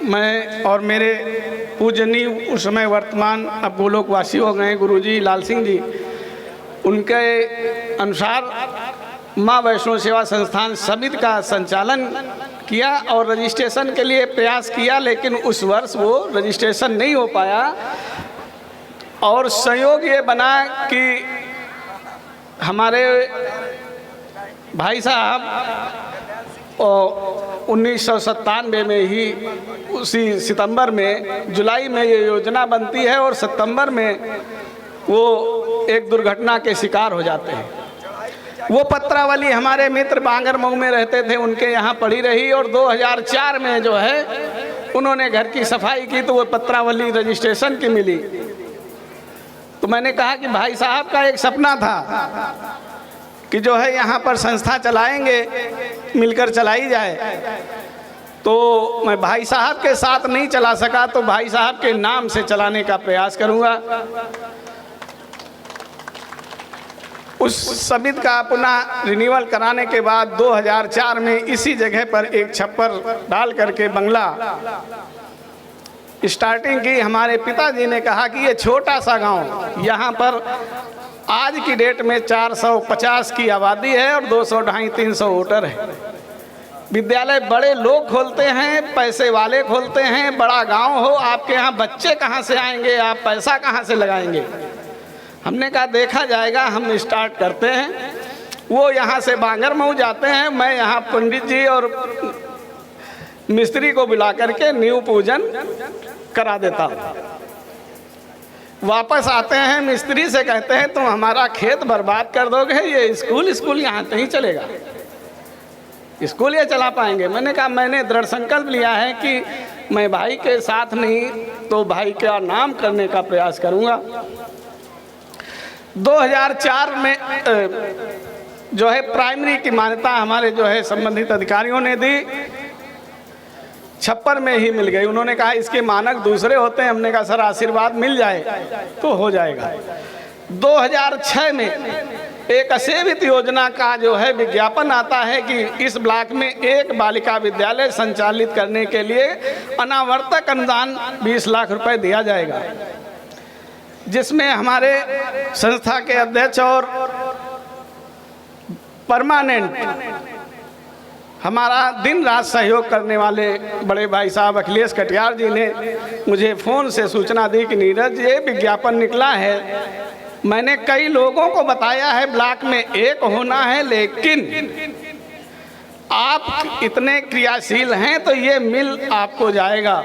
मैं और मेरे पूजनीय उस समय वर्तमान अब गोलोकवासी हो गए गुरुजी लाल सिंह जी, उनके अनुसार माँ वैष्णो सेवा संस्थान समिति का संचालन किया और रजिस्ट्रेशन के लिए प्रयास किया, लेकिन उस वर्ष वो रजिस्ट्रेशन नहीं हो पाया। और संयोग ये बना कि हमारे भाई साहब 1997 में ही उसी सितंबर में, जुलाई में ये योजना बनती है और सितंबर में वो एक दुर्घटना के शिकार हो जाते हैं। वो पत्रावली हमारे मित्र बांगरमऊ में रहते थे, उनके यहाँ पड़ी रही और 2004 में जो है उन्होंने घर की सफाई की तो वो पत्रावली रजिस्ट्रेशन की मिली। तो मैंने कहा कि भाई साहब का एक सपना था कि जो है यहाँ पर संस्था चलाएंगे, मिलकर चलाई जाए। तो मैं भाई साहब के साथ नहीं चला सका, तो भाई साहब के नाम से चलाने का प्रयास करूँगा। उस समिति का अपना रिन्यूअल कराने के बाद 2004 में इसी जगह पर एक छप्पर डाल करके बंगला स्टार्टिंग की। हमारे पिताजी ने कहा कि ये छोटा सा गांव, यहाँ पर आज की डेट में 450 की आबादी है और 200-250-300 वोटर है। विद्यालय बड़े लोग खोलते हैं, पैसे वाले खोलते हैं, बड़ा गांव हो, आपके यहाँ बच्चे कहाँ से आएंगे, आप पैसा कहाँ से लगाएंगे। हमने कहा देखा जाएगा, हम स्टार्ट करते हैं। वो यहाँ से बांगरमऊ जाते हैं, मैं यहाँ पंडित जी और मिस्त्री को बुला करके नींव पूजन करा देता हूँ। वापस आते हैं, मिस्त्री से कहते हैं तुम हमारा खेत बर्बाद कर दोगे, ये स्कूल यहाँ नहीं चलेगा, स्कूल ये चला पाएंगे। मैंने कहा मैंने दृढ़ संकल्प लिया है कि मैं भाई के साथ नहीं तो भाई का नाम करने का प्रयास करूँगा। 2004 में जो है प्राइमरी की मान्यता हमारे जो है संबंधित अधिकारियों ने दी, छप्पर में ही मिल गई। उन्होंने कहा इसके मानक दूसरे होते हैं। हमने कहा सर आशीर्वाद मिल जाए तो हो जाएगा। 2006 में एक असेवित योजना का जो है विज्ञापन आता है कि इस ब्लॉक में एक बालिका विद्यालय संचालित करने के लिए अनावर्तक अनुदान 20 लाख रुपए दिया जाएगा, जिसमें हमारे संस्था के अध्यक्ष और परमानेंट हमारा दिन रात सहयोग करने वाले बड़े भाई साहब अखिलेश कटियार जी ने मुझे फ़ोन से सूचना दी कि नीरज ये विज्ञापन निकला है मैंने कई लोगों को बताया है ब्लॉक में एक होना है, लेकिन आप इतने क्रियाशील हैं तो ये मिल आपको जाएगा।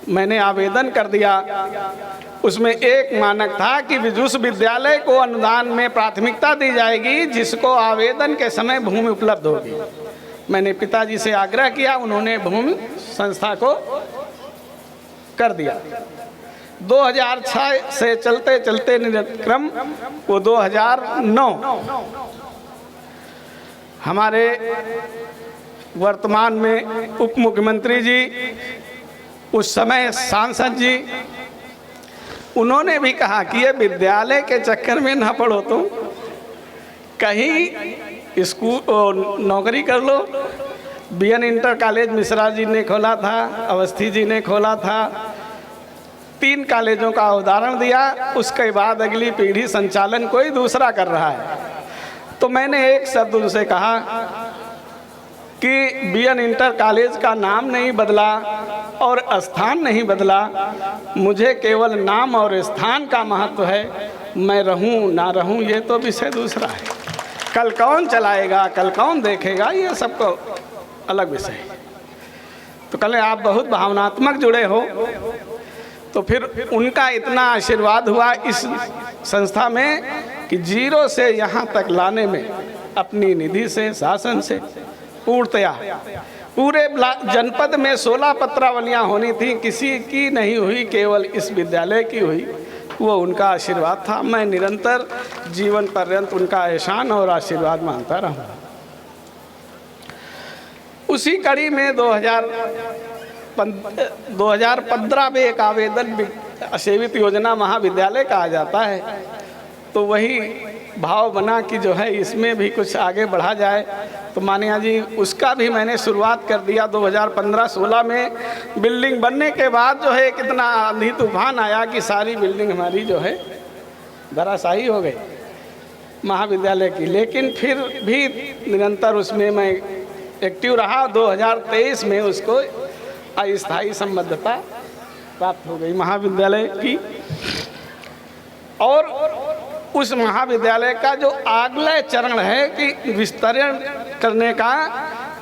मैंने आवेदन कर दिया, उसमें एक मानक था कि विदुष विद्यालय को अनुदान में प्राथमिकता दी जाएगी जिसको आवेदन के समय भूमि उपलब्ध होगी। मैंने पिताजी से आग्रह किया, उन्होंने भूमि संस्था को कर दिया। 2006 से चलते चलते क्रम वो 2009 हमारे वर्तमान में उप मुख्यमंत्री जी, उस समय सांसद जी, उन्होंने भी कहा कि ये विद्यालय के चक्कर में ना पड़ो, तो कहीं स्कूल नौकरी कर लो। BN inter college Mishra ji ने खोला था, अवस्थी जी ने खोला था, 3 कॉलेजों का उदाहरण दिया। उसके बाद अगली पीढ़ी संचालन कोई दूसरा कर रहा है। तो मैंने एक शब्द उनसे कहा कि बीएन इंटर कॉलेज का नाम नहीं बदला और स्थान नहीं बदला, मुझे केवल नाम और स्थान का महत्व है। मैं रहूं ना रहूं ये तो विषय दूसरा है। कल कौन चलाएगा, कल कौन देखेगा, ये सबको अलग विषय है। तो कल आप बहुत भावनात्मक जुड़े हो, तो फिर उनका इतना आशीर्वाद हुआ इस संस्था में कि जीरो से यहाँ तक लाने में अपनी निधि से, शासन से पूर्णतया पूरे जनपद में 16 पत्रावलियाँ होनी थी, किसी की नहीं हुई, केवल इस विद्यालय की हुई। वो उनका आशीर्वाद था। मैं निरंतर जीवन पर्यंत उनका एहसान और आशीर्वाद मानता रहूँ। उसी कड़ी में 2015 में एक आवेदन सेवित योजना महाविद्यालय का आ जाता है, तो वही भाव बना कि जो है इसमें भी कुछ आगे बढ़ा जाए। तो मानिया जी उसका भी मैंने शुरुआत कर दिया। 2015-16 में बिल्डिंग बनने के बाद जो है कितना आंधी तूफान आया कि सारी बिल्डिंग हमारी जो है धराशायी हो गई महाविद्यालय की, लेकिन फिर भी निरंतर उसमें मैं एक्टिव रहा। 2023 में उसको अस्थायी संबद्धता प्राप्त हो गई महाविद्यालय की। और उस महाविद्यालय का जो अगला चरण है कि विस्तरण करने का,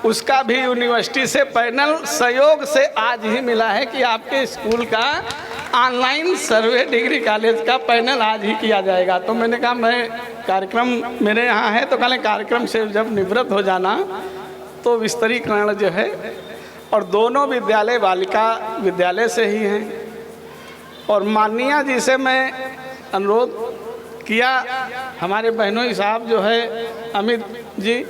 उसका भी यूनिवर्सिटी से पैनल सहयोग से आज ही मिला है कि आपके स्कूल का ऑनलाइन सर्वे डिग्री कॉलेज का पैनल आज ही किया जाएगा। तो मैंने कहा मैं कार्यक्रम मेरे यहाँ है, तो कल कार्यक्रम से जब निवृत्त हो जाना तो विस्तरीकरण जो है, और दोनों विद्यालय बालिका विद्यालय से ही हैं। और माननीय जी से मैं अनुरोध किया, हमारे बहनोई साहब जो है अमित जी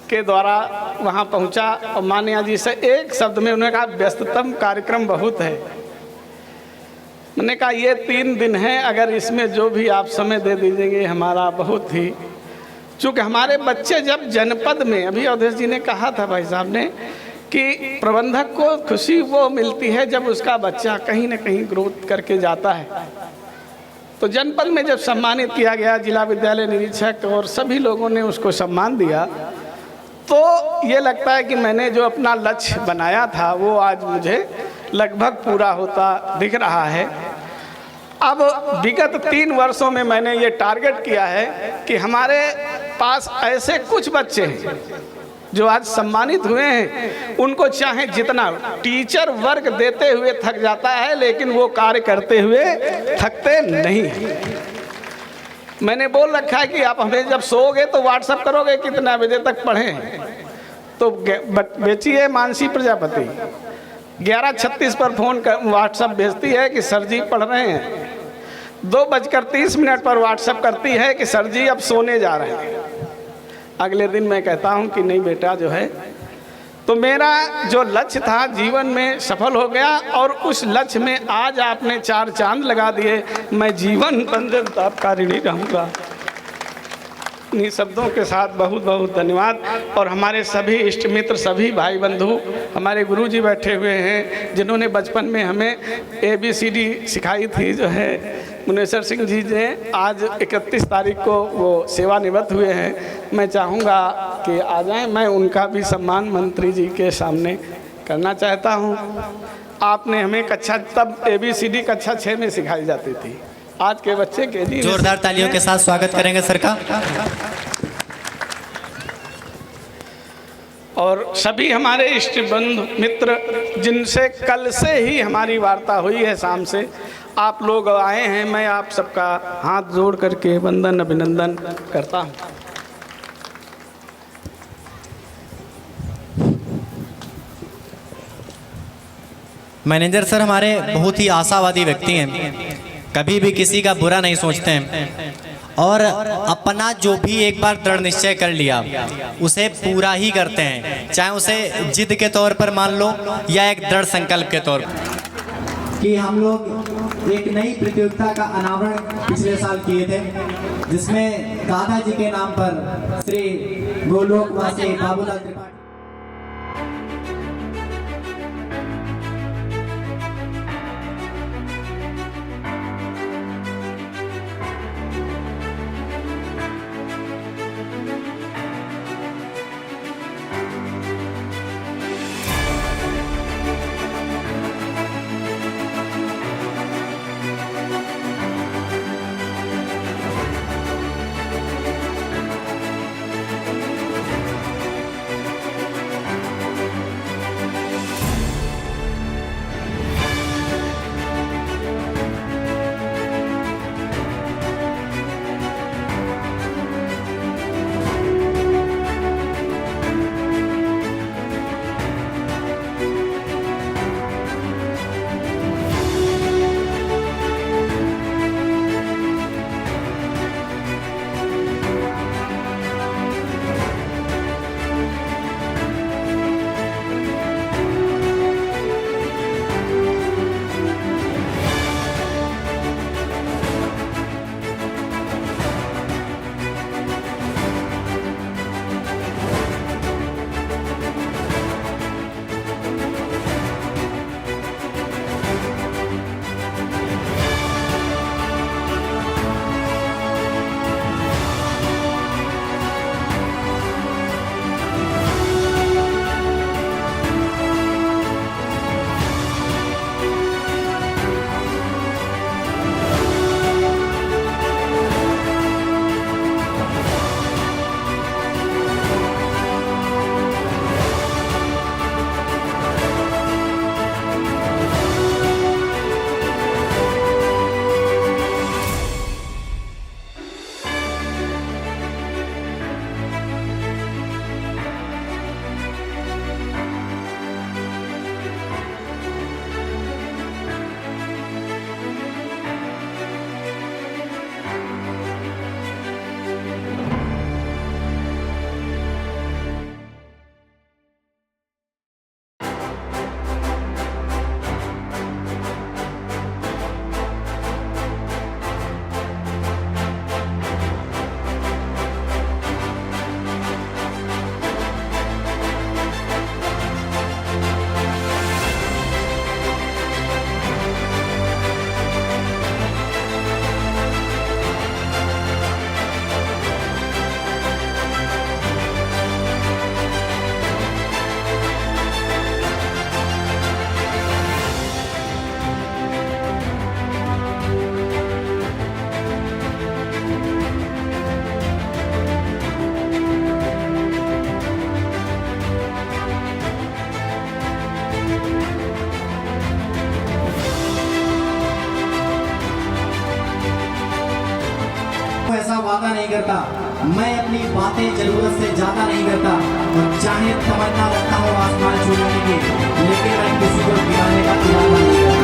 के द्वारा वहाँ पहुँचा, और माननीय जी से एक शब्द में उन्होंने कहा व्यस्ततम कार्यक्रम बहुत है। मैंने कहा ये 3 दिन हैं, अगर इसमें जो भी आप समय दे दीजिएंगे हमारा बहुत ही, चूँकि हमारे बच्चे जब जनपद में, अभी अवधेश जी ने कहा था भाई साहब ने कि प्रबंधक को खुशी वो मिलती है जब उसका बच्चा कहीं न कहीं ग्रोथ करके जाता है। तो जनपद में जब सम्मानित किया गया, जिला विद्यालय निरीक्षक और सभी लोगों ने उसको सम्मान दिया, तो ये लगता है कि मैंने जो अपना लक्ष्य बनाया था वो आज मुझे लगभग पूरा होता दिख रहा है। अब विगत 3 वर्षों में मैंने ये टारगेट किया है कि हमारे पास ऐसे कुछ बच्चे हैं जो आज सम्मानित हुए हैं, उनको चाहे जितना टीचर वर्ग देते हुए थक जाता है, लेकिन वो कार्य करते हुए थकते नहीं हैं। मैंने बोल रखा है कि आप हमें जब सोओगे तो व्हाट्सएप करोगे कितना बजे तक पढ़ें। तो बेचिए मानसी प्रजापति 11:36 पर फ़ोन कर व्हाट्सएप भेजती है कि सर जी पढ़ रहे हैं। 2:30 पर व्हाट्सएप करती है कि सर जी अब सोने जा रहे हैं। अगले दिन मैं कहता हूं कि नहीं बेटा जो है, तो मेरा जो लक्ष्य था जीवन में सफल हो गया, और उस लक्ष्य में आज आपने 4 चांद लगा दिए। मैं जीवन पर्यंत आपका ऋणी रहूँगा। इन्हीं शब्दों के साथ बहुत बहुत धन्यवाद। और हमारे सभी इष्ट मित्र, सभी भाई बंधु, हमारे गुरुजी बैठे हुए हैं जिन्होंने बचपन में हमें ABCD सिखाई थी, जो है मुनेश्वर सिंह जी ने आज 31 तारीख को वो सेवानिवृत्त हुए हैं। मैं चाहूँगा कि आ जाएं। मैं उनका भी सम्मान मंत्री जी के सामने करना चाहता हूँ। आपने हमें कक्षा तब ABCD कक्षा 6 में सिखाई जाती थी। आज के बच्चे KG जोरदार तालियों के साथ स्वागत करेंगे सर का। और सभी हमारे इष्ट बंधु मित्र जिनसे कल से ही हमारी वार्ता हुई है, शाम से आप लोग आए हैं, मैं आप सबका हाथ जोड़ करके वंदन अभिनंदन करता हूँ। मैनेजर सर हमारे बहुत ही आशावादी व्यक्ति हैं, कभी भी किसी का बुरा नहीं सोचते हैं और अपना जो भी एक बार दृढ़ निश्चय कर लिया उसे पूरा ही करते हैं, चाहे उसे जिद के तौर पर मान लो या एक दृढ़ संकल्प के तौर पर। कि हम लोग एक नई प्रतियोगिता का अनावरण पिछले साल किए थे, जिसमें दादाजी के नाम पर श्री गोलोकवासी बाबूलाल त्रिपाठी ऐसा वादा नहीं करता, मैं अपनी बातें जरूरत से ज्यादा नहीं करता, और चाहे तमन्ना रखता हूँ आसमान छूने की, लेकिन मैं किसी को गिराने का इरादा नहीं करता।